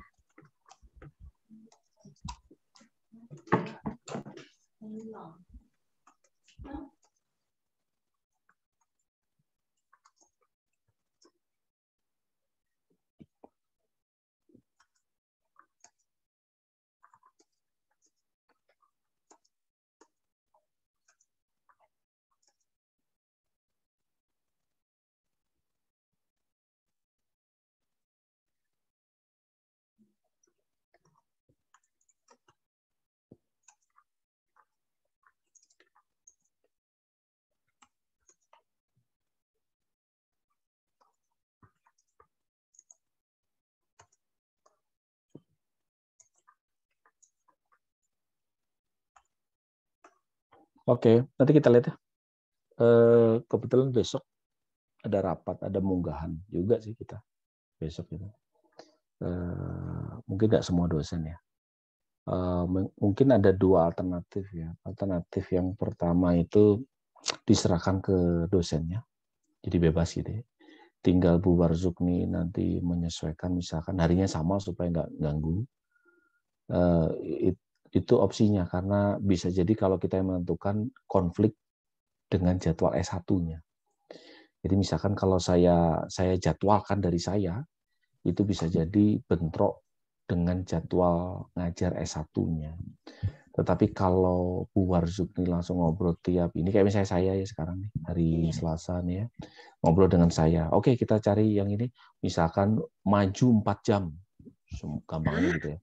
Oke, nanti kita lihat ya. Kebetulan besok ada rapat, ada munggahan juga sih kita besok itu. mungkin nggak semua dosen ya. Mungkin ada dua alternatif ya. Alternatif yang pertama itu diserahkan ke dosennya, jadi bebas gitu ya. Tinggal Bu Warzukni nanti menyesuaikan, misalkan harinya sama supaya nggak ganggu. Itu opsinya, karena bisa jadi kalau kita yang menentukan konflik dengan jadwal S1-nya. Jadi misalkan kalau saya jadwalkan dari saya, itu bisa jadi bentrok dengan jadwal ngajar S1-nya. Tetapi kalau Bu Warzukni langsung ngobrol tiap ini, kayak misalnya saya ya sekarang nih, hari Selasa nih ya, ngobrol dengan saya. Oke, kita cari yang ini, misalkan maju 4 jam. Gampangnya gitu ya.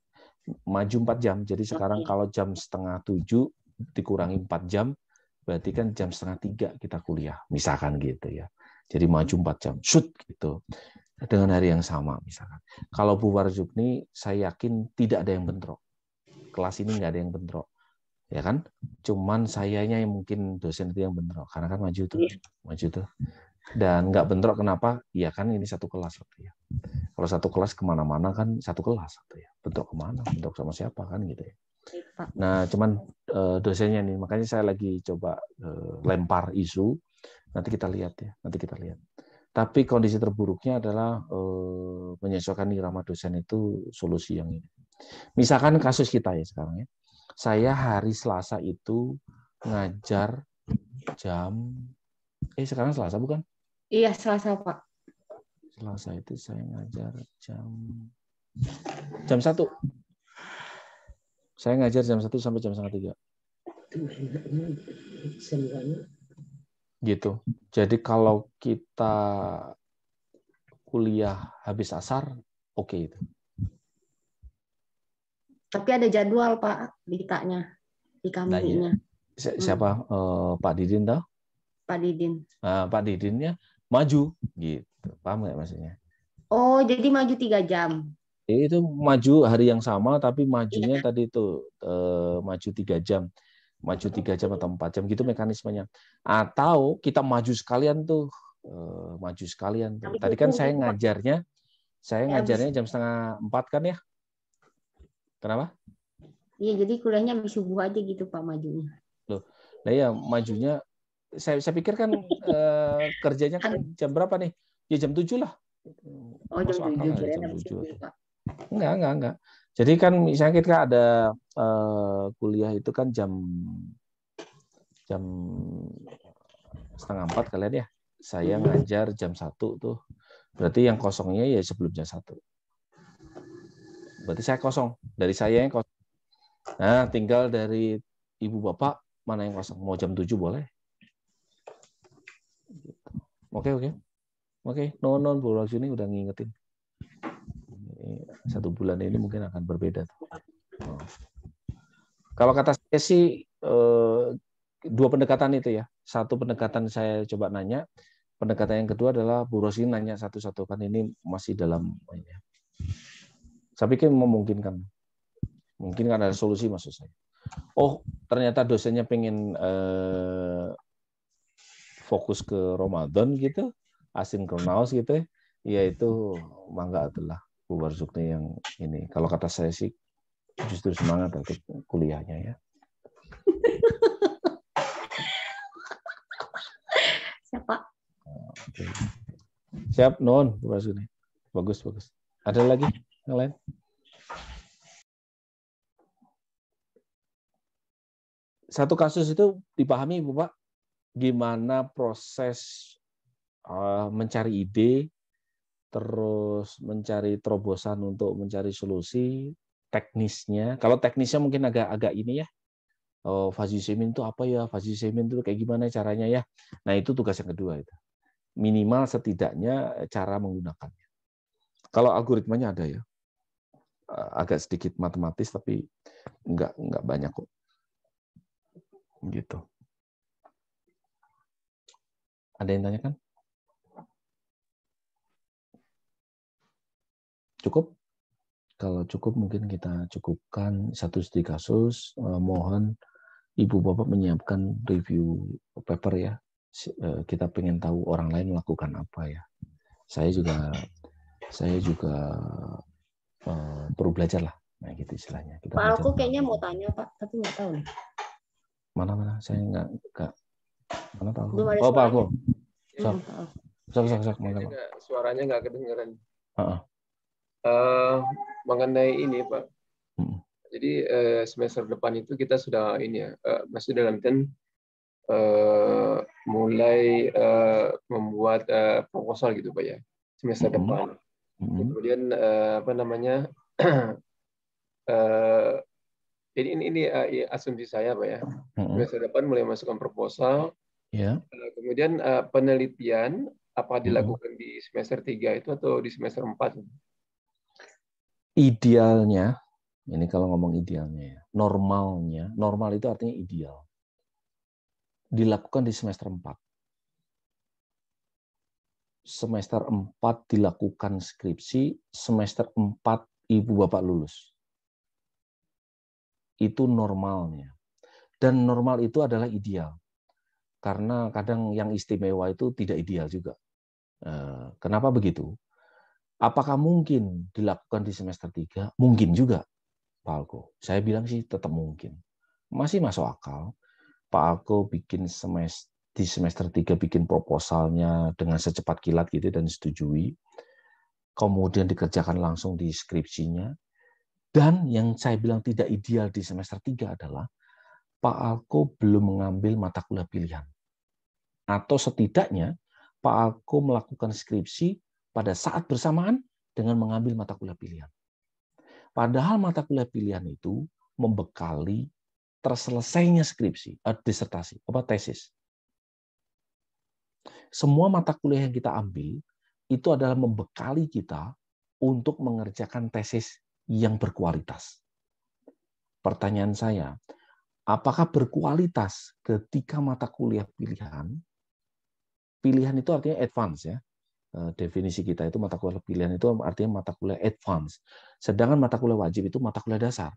Maju 4 jam. Jadi sekarang kalau jam 6:30 dikurangi 4 jam, berarti kan jam 2:30 kita kuliah. Misalkan gitu ya. Jadi maju 4 jam. Shoot gitu. Dengan hari yang sama misalkan. Kalau Bu Warzukni, saya yakin tidak ada yang bentrok. Kelas ini nggak ada yang bentrok. Ya kan? Cuman sayanya yang mungkin dosen itu yang bentrok. Karena kan maju tuh. Dan nggak bentrok kenapa? Ya kan ini satu kelas. Ya. Kalau satu kelas kemana-mana kan satu kelas. Ya. Bentrok kemana? Bentrok sama siapa kan gitu ya. Nah, cuman dosennya nih, makanya saya lagi coba lempar isu. Nanti kita lihat ya. Tapi kondisi terburuknya adalah menyesuaikan irama dosen itu solusi yang ini. Misalkan kasus kita ya sekarang ya. Saya hari Selasa itu ngajar jam sekarang Selasa bukan? Iya, Selasa, Pak. Selasa itu saya ngajar jam 1. Saya ngajar jam 1 sampai jam 2:30. Gitu. Jadi kalau kita kuliah habis asar, oke itu. Tapi ada jadwal, Pak, di kami-nya. Siapa? Pak Didin tahu? Pak Didin. Nah, Pak Didinnya maju, gitu. Paham nggak maksudnya? Oh, jadi maju 3 jam. Itu maju hari yang sama, tapi majunya tadi itu maju 3 jam. Maju 3 jam atau 4 jam gitu mekanismenya. Atau kita maju sekalian tuh. Tadi kan saya ngajarnya jam 3:30 kan ya? Kenapa? Iya, jadi kuliahnya habis subuh aja gitu Pak majunya. Loh, nah ya majunya saya pikir kan kerjanya kan jam berapa nih? Ya jam 7 lah. Oh, jam 7 kirain jam habis 7. subuh, Pak. Enggak. Jadi kan misalnya kita ada kuliah itu kan jam 3:30 kalian ya. Saya ngajar jam 1 tuh. Berarti yang kosongnya ya sebelum jam 1. Berarti saya kosong. Dari saya yang kosong. Nah, tinggal dari ibu bapak mana yang kosong. Mau jam 7 boleh. Oke. Non Bu Rosini udah ngingetin. 1 bulan ini mungkin akan berbeda. Kalau kata saya sih 2 pendekatan itu ya. 1 pendekatan saya coba nanya. Pendekatan yang kedua adalah Bu Rosini nanya satu-satu, kan ini masih dalam ini. Saya pikir memungkinkan. Mungkin kan ada solusi maksud saya. Oh, ternyata dosennya pengen fokus ke Ramadan gitu, asinkronus gitu, ya itu mangga adalah Bu Warzukni yang ini. Kalau kata saya sih justru semangat untuk kuliahnya ya. Siapa? Oke. Siap, non Bu Warzukni. Bagus. Ada lagi yang lain? Satu kasus itu dipahami Bu Pak, gimana proses mencari ide, terus mencari terobosan untuk mencari solusi, teknisnya. Kalau teknisnya mungkin agak ini ya. Fuzzy Semin itu apa ya? Fuzzy Semin itu kayak gimana caranya ya? Nah, itu tugas yang kedua itu. Minimal setidaknya cara menggunakannya. Kalau algoritmanya ada ya. Agak sedikit matematis tapi enggak banyak kok. Gitu. Ada yang tanyakan? Cukup? Kalau cukup mungkin kita cukupkan satu studi kasus. Mohon Ibu Bapak menyiapkan review paper ya. Kita pengen tahu orang lain melakukan apa ya. Saya juga perlu belajar lah. Nah, gitu istilahnya. Kita Pak Alko belajar. kayaknya mau tanya, Pak, tapi nggak tahu nih. Mana? Saya nggak. Mana Pak Alko? Belum ada Oh, Pak Alko. Sok. Suaranya nggak kedengeran. Uh-uh. Mengenai ini, Pak. Jadi semester depan itu kita sudah ini ya, masih dalam mulai membuat proposal gitu, Pak ya, semester depan. Kemudian apa namanya? Ini asumsi saya, Pak ya. Semester depan mulai masukkan proposal. Yeah. Kemudian penelitian apa dilakukan di semester 3 itu atau di semester 4? Idealnya, ini kalau ngomong idealnya ya, normal itu artinya ideal. Dilakukan di semester 4. Semester 4 dilakukan skripsi, semester 4 Ibu Bapak lulus. Itu normalnya. Dan normal itu adalah ideal. Karena kadang yang istimewa itu tidak ideal juga. Kenapa begitu? Apakah mungkin dilakukan di semester 3? Mungkin juga, Pak Alko. Saya bilang sih tetap mungkin. Masih masuk akal. Pak Alko bikin di semester 3 bikin proposalnya dengan secepat kilat gitu dan disetujui. Kemudian dikerjakan langsung di skripsinya. Dan yang saya bilang tidak ideal di semester 3 adalah Pak Alko belum mengambil mata kuliah pilihan. Atau setidaknya Pak Alko melakukan skripsi pada saat bersamaan dengan mengambil mata kuliah pilihan. Padahal mata kuliah pilihan itu membekali terselesainya skripsi, disertasi, tesis. Semua mata kuliah yang kita ambil itu adalah membekali kita untuk mengerjakan tesis yang berkualitas. Pertanyaan saya, apakah berkualitas ketika mata kuliah pilihan? Pilihan itu artinya advance ya. Definisi kita itu mata kuliah pilihan itu artinya mata kuliah advance. Sedangkan mata kuliah wajib itu mata kuliah dasar.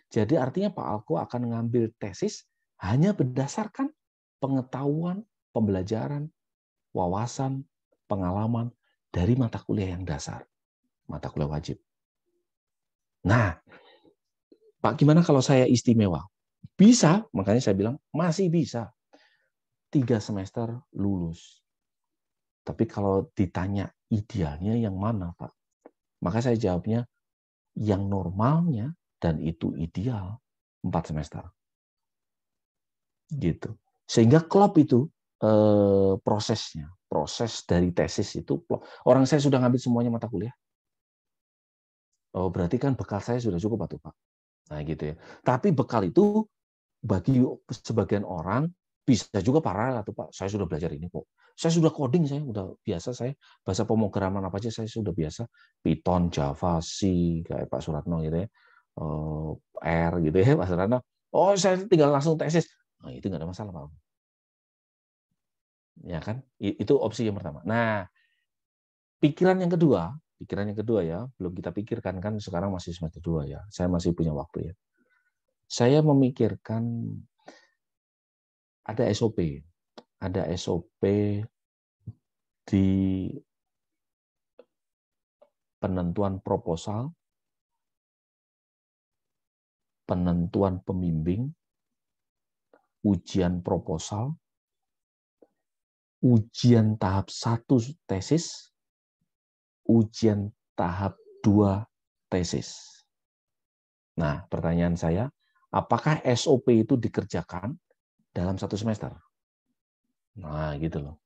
Jadi artinya Pak Alko akan mengambil tesis hanya berdasarkan pengetahuan, pembelajaran, wawasan, pengalaman dari mata kuliah yang dasar, mata kuliah wajib. Nah, Pak, gimana kalau saya istimewa? Bisa, makanya saya bilang masih bisa. 3 semester lulus. Tapi kalau ditanya idealnya yang mana, Pak? Maka saya jawabnya yang normalnya dan itu ideal 4 semester. Gitu. Sehingga klop itu prosesnya, proses dari tesis itu orang saya sudah ngambil semuanya mata kuliah. Oh, berarti kan bekal saya sudah cukup Pak. Nah, gitu ya. Tapi bekal itu bagi sebagian orang bisa juga paralel atau Pak, saya sudah belajar ini kok. Saya sudah coding, saya sudah biasa, saya bahasa pemrograman apa aja saya sudah biasa. Python, Java, C, kayak Pak Suratno gitu ya. R gitu ya, Pak Suratno. Oh, saya tinggal langsung tesis. Nah, itu nggak ada masalah, Pak. Ya kan? Itu opsi yang pertama. Nah, pikiran yang kedua ya, belum kita pikirkan kan sekarang masih semester 2 ya. Saya masih punya waktu ya. Saya memikirkan ada SOP. Ada SOP di penentuan proposal, penentuan pembimbing, ujian proposal, ujian tahap 1 tesis, ujian tahap 2 tesis. Nah, pertanyaan saya, apakah SOP itu dikerjakan dalam 1 semester? Nah, gitu loh.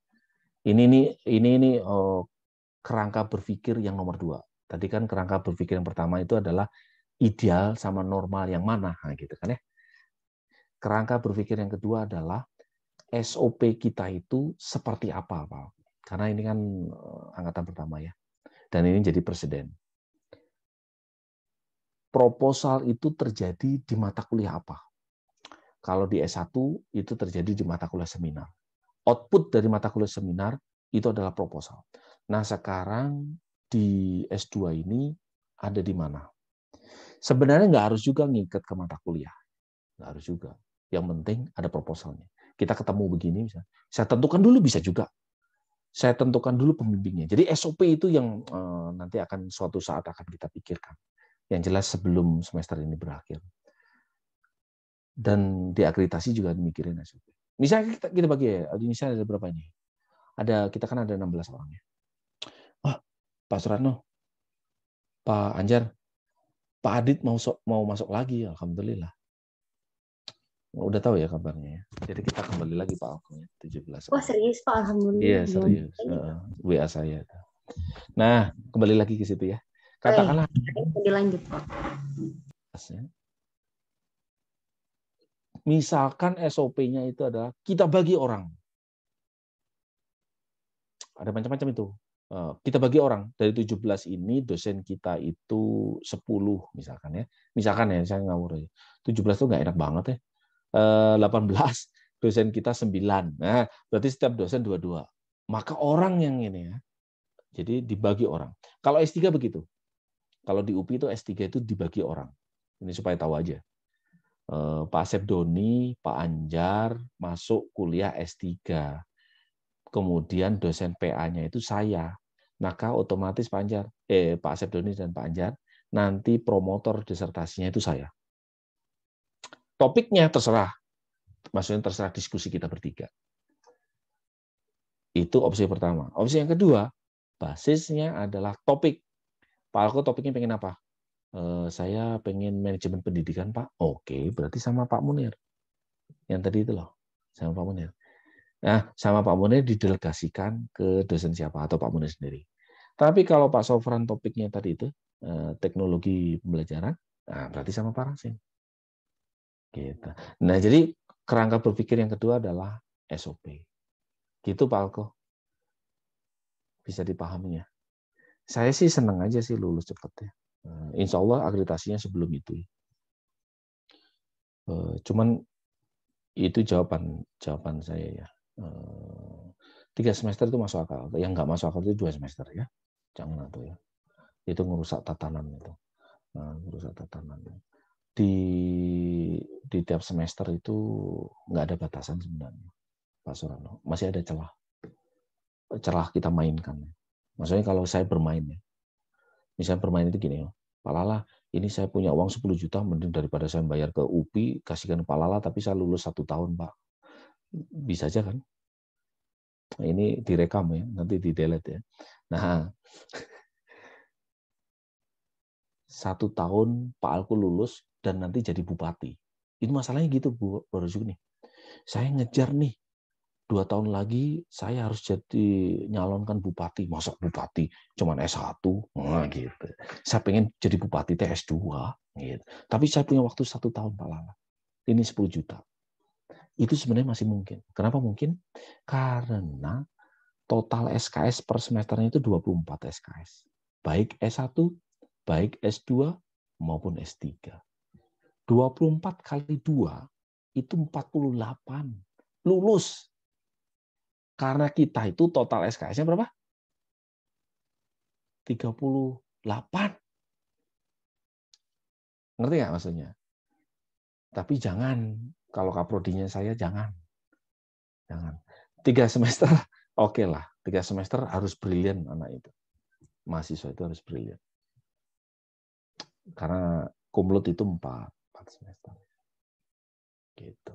Ini kerangka berpikir yang nomor 2. Tadi kan kerangka berpikir yang pertama itu adalah ideal sama normal yang mana, nah, gitu kan ya. Kerangka berpikir yang kedua adalah SOP kita itu seperti apa, Pak? Karena ini kan angkatan pertama ya. Dan ini jadi presiden. Proposal itu terjadi di mata kuliah apa? Kalau di S1 itu terjadi di mata kuliah seminar. Output dari mata kuliah seminar itu adalah proposal. Nah, sekarang di S2 ini ada di mana? Sebenarnya nggak harus juga ngikat ke mata kuliah. Nggak harus juga. Yang penting ada proposalnya. Kita ketemu begini, misalnya. Saya tentukan dulu bisa juga. Saya tentukan dulu pembimbingnya. Jadi SOP itu yang nanti akan suatu saat akan kita pikirkan. Yang jelas sebelum semester ini berakhir. Dan diakreditasi juga dimikirin SOP. Misalnya kita bagi ya, misalnya ada berapa ini? Kita kan ada 16 orang ya. Wah, Pak Suratno, Pak Anjar, Pak Adit mau masuk lagi, alhamdulillah. Udah tahu ya kabarnya ya. Jadi kita kembali lagi Pak Alko ya, 17. Wah, serius Pak, alhamdulillah. Iya, serius. WA saya. Nah, kembali lagi ke situ ya. Katakanlah dilanjut Pak. Misalkan SOP-nya itu adalah kita bagi orang. Ada macam-macam itu. Kita bagi orang. Dari 17 ini dosen kita itu 10 misalkan ya. Misalkan ya, saya ngawur aja. 17 itu nggak enak banget ya. 18 dosen kita 9. Nah, berarti setiap dosen 2-2. Maka orang yang ini ya. Jadi dibagi orang. Kalau S3 begitu. Kalau di UPI itu S3 itu dibagi orang. Ini supaya tahu aja. Pak Asep Doni, Pak Anjar masuk kuliah S3. Kemudian dosen PA-nya itu saya. Maka otomatis Pak Asep Doni dan Pak Anjar nanti promotor disertasinya itu saya. Topiknya terserah. Maksudnya terserah diskusi kita bertiga. Itu opsi pertama. Opsi yang kedua, basisnya adalah topik. Pak Alko topiknya pengen apa? Saya pengen manajemen pendidikan, Pak. Oke, berarti sama Pak Munir. Yang tadi itu loh, sama Pak Munir. Nah, sama Pak Munir didelegasikan ke dosen siapa atau Pak Munir sendiri. Tapi kalau Pak Sofran topiknya tadi itu teknologi pembelajaran, nah berarti sama Pak Rasim. Gitu. Nah, jadi kerangka berpikir yang kedua adalah SOP. Gitu Pak Alko. Bisa dipahaminya. Saya sih senang aja sih lulus cepat ya. Insya Allah akreditasinya sebelum itu. Cuman itu jawaban saya ya. 3 semester itu masuk akal. Yang nggak masuk akal itu 2 semester ya. Jangan atau ya. Itu ngerusak tatanan itu. Ngerusak tatanan. Di tiap semester itu nggak ada batasan sebenarnya, Pak Surano. Masih ada celah kita mainkan. Maksudnya kalau saya bermain ya, misalnya bermain itu gini, Pak Lala, ini saya punya uang 10 juta, mending daripada saya bayar ke UPI, kasihkan Pak Lala, tapi saya lulus 1 tahun, Pak. Bisa aja kan? Ini direkam ya, nanti di-delete ya. Nah, 1 tahun Pak Alko lulus dan nanti jadi bupati. Itu masalahnya gitu, Bu Rozuk nih. Saya ngejar nih, 2 tahun lagi saya harus jadi nyalonkan bupati. Masa bupati cuman S1? Nah, gitu. Saya pengen jadi bupati S2. Gitu. Tapi saya punya waktu 1 tahun, Pak Lala. Ini 10 juta. Itu sebenarnya masih mungkin. Kenapa mungkin? Karena total SKS per semesternya itu 24 SKS. Baik S1, baik S2, maupun S3. 24 kali 2 itu 48. Lulus. Karena kita itu total SKS-nya berapa? 38. Ngerti nggak maksudnya? Tapi jangan. Kalau kaprodinya saya, jangan. 3 semester, oke lah. 3 semester harus brilian anak itu. Mahasiswa itu harus brilian. Karena kumlot itu 4 semester. Gitu.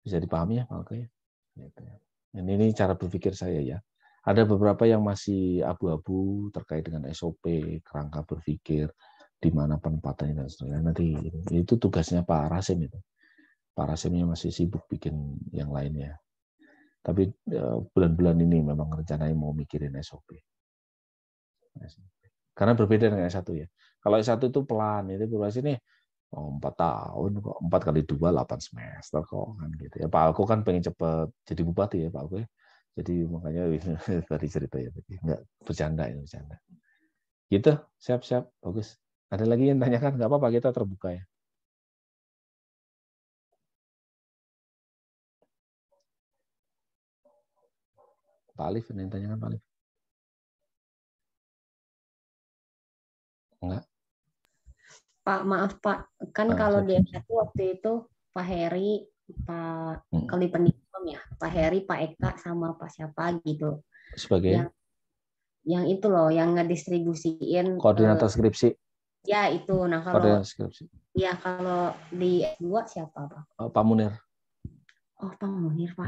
Bisa dipahami ya, Pak Alko ya? Gitu ya. Ini cara berpikir saya ya. Ada beberapa yang masih abu-abu terkait dengan SOP, kerangka berpikir, di mana penempatannya dan sebagainya. Nanti itu tugasnya Pak Rasim itu. Pak Rasimnya masih sibuk bikin yang lainnya. Tapi bulan-bulan ini memang rencananya mau mikirin SOP. Karena berbeda dengan S1 ya. Kalau S1 itu pelan, itu berarti nih 4 tahun kok, 4 kali 2 8 semester kok kan gitu ya. Pak Alko kan pengen cepet jadi bupati ya Pak Alko ya. Jadi makanya tadi cerita ya tadi enggak bercanda. Gitu, siap bagus. Ada lagi yang tanyakan? Enggak apa-apa, kita terbuka ya. Pak Alif, ada yang tanyakan Pak Alif? Enggak. Pak, maaf Pak, kan kalau di S1 waktu itu Pak Heri, Pak Kalipendikom ya, Pak Heri, Pak Eka, sama Pak siapa gitu. Sebagai? Yang itu loh, yang ngedistribusiin. Koordinator skripsi. Ya itu. Nah pada kalau skripsi. ya kalau di S2 siapa Pak? Pak Munir. Oh Pak Munir Pak.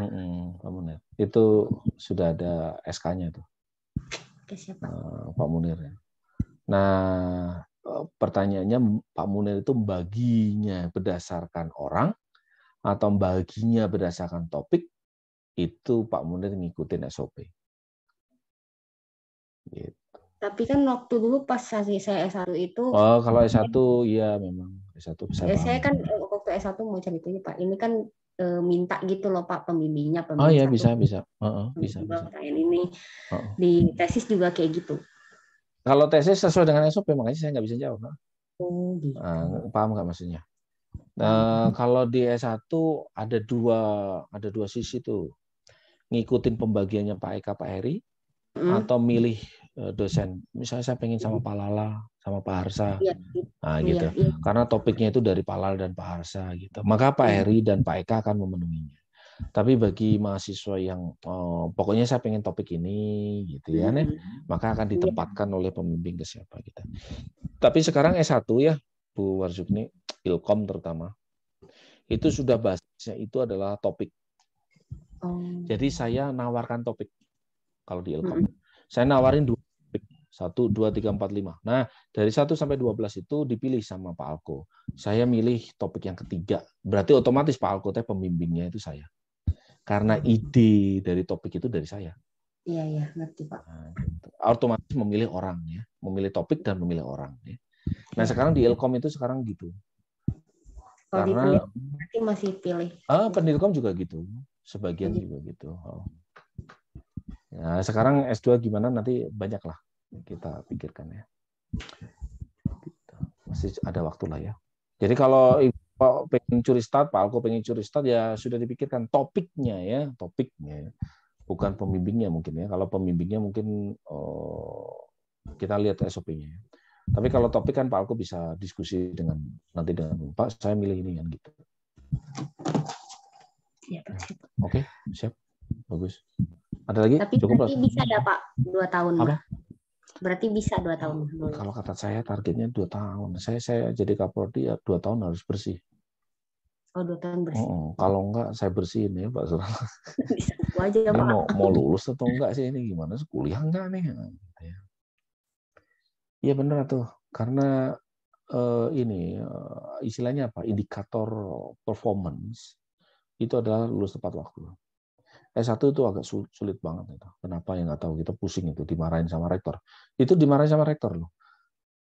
Pak Munir. Itu sudah ada SK-nya tuh. Oke siapa? Pak Munir. Nah pertanyaannya Pak Munir itu baginya berdasarkan orang atau baginya berdasarkan topik, itu Pak Munir ngikutin SOP. Gitu. Tapi kan waktu dulu pas saya S1 itu. Oh, kalau S1 iya memang. S1 saya kan waktu S1 mau ceritanya Pak, ini kan minta gitu loh Pak pembimbingnya. Oh iya bisa. Bisa. Ini di tesis juga kayak gitu. Kalau tesis sesuai dengan SOP, makanya saya nggak bisa jawab. Oh gitu. Paham nggak maksudnya? Kalau di S1 ada dua sisi tuh. Ngikutin pembagiannya Pak Eka, Pak Heri, atau milih dosen. Misalnya saya pengen sama Pak Lala, sama Pak Harsa. Gitu. Karena topiknya itu dari Pak Lala dan Pak Harsa gitu. Maka Pak Heri dan Pak Eka akan memenuhinya. Tapi bagi mahasiswa yang pokoknya saya pengen topik ini gitu ya, maka akan ditempatkan oleh pembimbing ke siapa gitu. Tapi sekarang S1 ya, Bu Warzukni, Ilkom terutama, itu sudah basisnya itu adalah topik. Jadi saya nawarkan topik kalau di Ilkom. Saya nawarin 2 topik, 1, 2, 3, 4, 5. Nah, dari 1 sampai 12 itu dipilih sama Pak Alko. Saya milih topik yang ketiga. Berarti otomatis Pak Alko pembimbingnya itu saya. Karena ide dari topik itu dari saya. Iya, ngerti Pak. Nah, gitu. Otomatis memilih orang ya, memilih topik dan memilih orang. Ya. Nah sekarang di Ilkom itu sekarang gitu. Kalau karena berarti masih pilih. Penilkom juga gitu, sebagian juga gitu. Ya, sekarang S2 gimana nanti banyaklah kita pikirkan ya. Gitu. Masih ada waktu lah ya. Jadi kalau Pak pengen curi start, Pak Alko pengen curi start ya sudah dipikirkan topiknya ya, bukan pembimbingnya mungkin ya. Kalau pembimbingnya mungkin kita lihat SOP-nya. Tapi kalau topik kan Pak Alko bisa diskusi nanti dengan Pak, saya milih ini kan gitu. Oke, siap, bagus. Ada lagi? Tapi cukup berarti bisa ada Pak 2 tahun. Apa? Berarti bisa 2 tahun. Kalau kata saya targetnya 2 tahun. Saya jadi Kaprodi ya 2 tahun harus bersih. Oh 2 tahun bersih. Kalau enggak saya bersihin ya Pak Suran. Bisa aja Pak. Mau lulus atau enggak sih ini gimana? Kuliah enggak nih? Iya benar tuh. Karena ini istilahnya apa? Indikator performance itu adalah lulus tepat waktu. S1 itu agak sulit banget itu. Kenapa ya nggak tahu, kita pusing itu dimarahin sama rektor. Itu dimarahin sama rektor loh.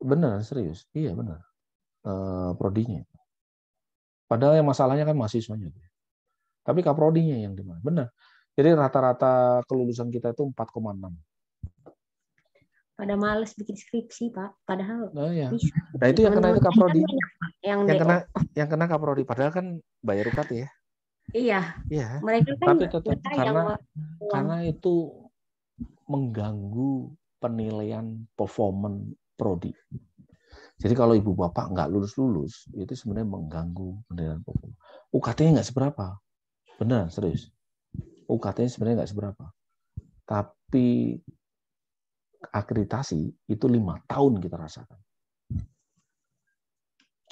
Benar, serius. Iya benar. Prodinya. Padahal yang masalahnya kan mahasiswanya. Tapi kaprodinya yang dimarahin. Benar. Jadi rata-rata kelulusan kita itu 4,6. Pada males bikin skripsi, Pak. Padahal iya. Nah, itu yang kena itu kaprodi. Yang kena kaprodi. Padahal kan bayar UKT ya. Iya. Mereka kan tapi tetap karena itu mengganggu penilaian performan prodi. Jadi kalau ibu bapak nggak lulus itu sebenarnya mengganggu penilaian performan. UKT-nya nggak seberapa, benar serius. UKT-nya sebenarnya nggak seberapa, tapi akreditasi itu 5 tahun kita rasakan.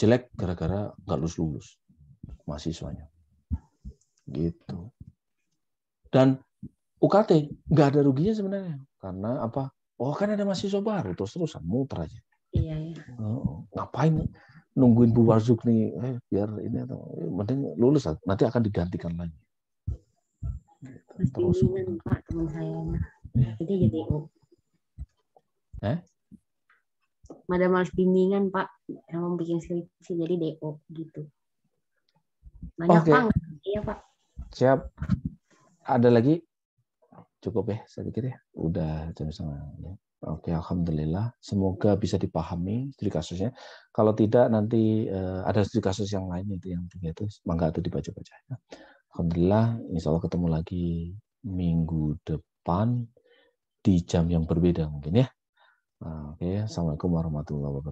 Jelek gara-gara nggak lulus mahasiswanya. Gitu. Dan UKT nggak ada ruginya sebenarnya karena apa? Oh kan ada mahasiswa baru terus-terusan muter aja. Iya. Ngapain nungguin Bu Warzuk nih? Biar ini atau mending lulus nanti akan digantikan lagi. Terus Pak teman saya. Jadi Ada malas bimbingan Pak sama bikin skripsi jadi DO gitu. Banyak banget. Iya Pak. Siap. Ada lagi? Cukup ya, saya pikir ya. Udah jam setengah. Ya. Oke, alhamdulillah. Semoga bisa dipahami studi kasusnya. Kalau tidak nanti ada studi kasus yang lain itu yang 3 itu, mangga itu dibaca-baca. Alhamdulillah, insya Allah ketemu lagi minggu depan di jam yang berbeda mungkin ya. Oke, assalamualaikum warahmatullahi wabarakatuh.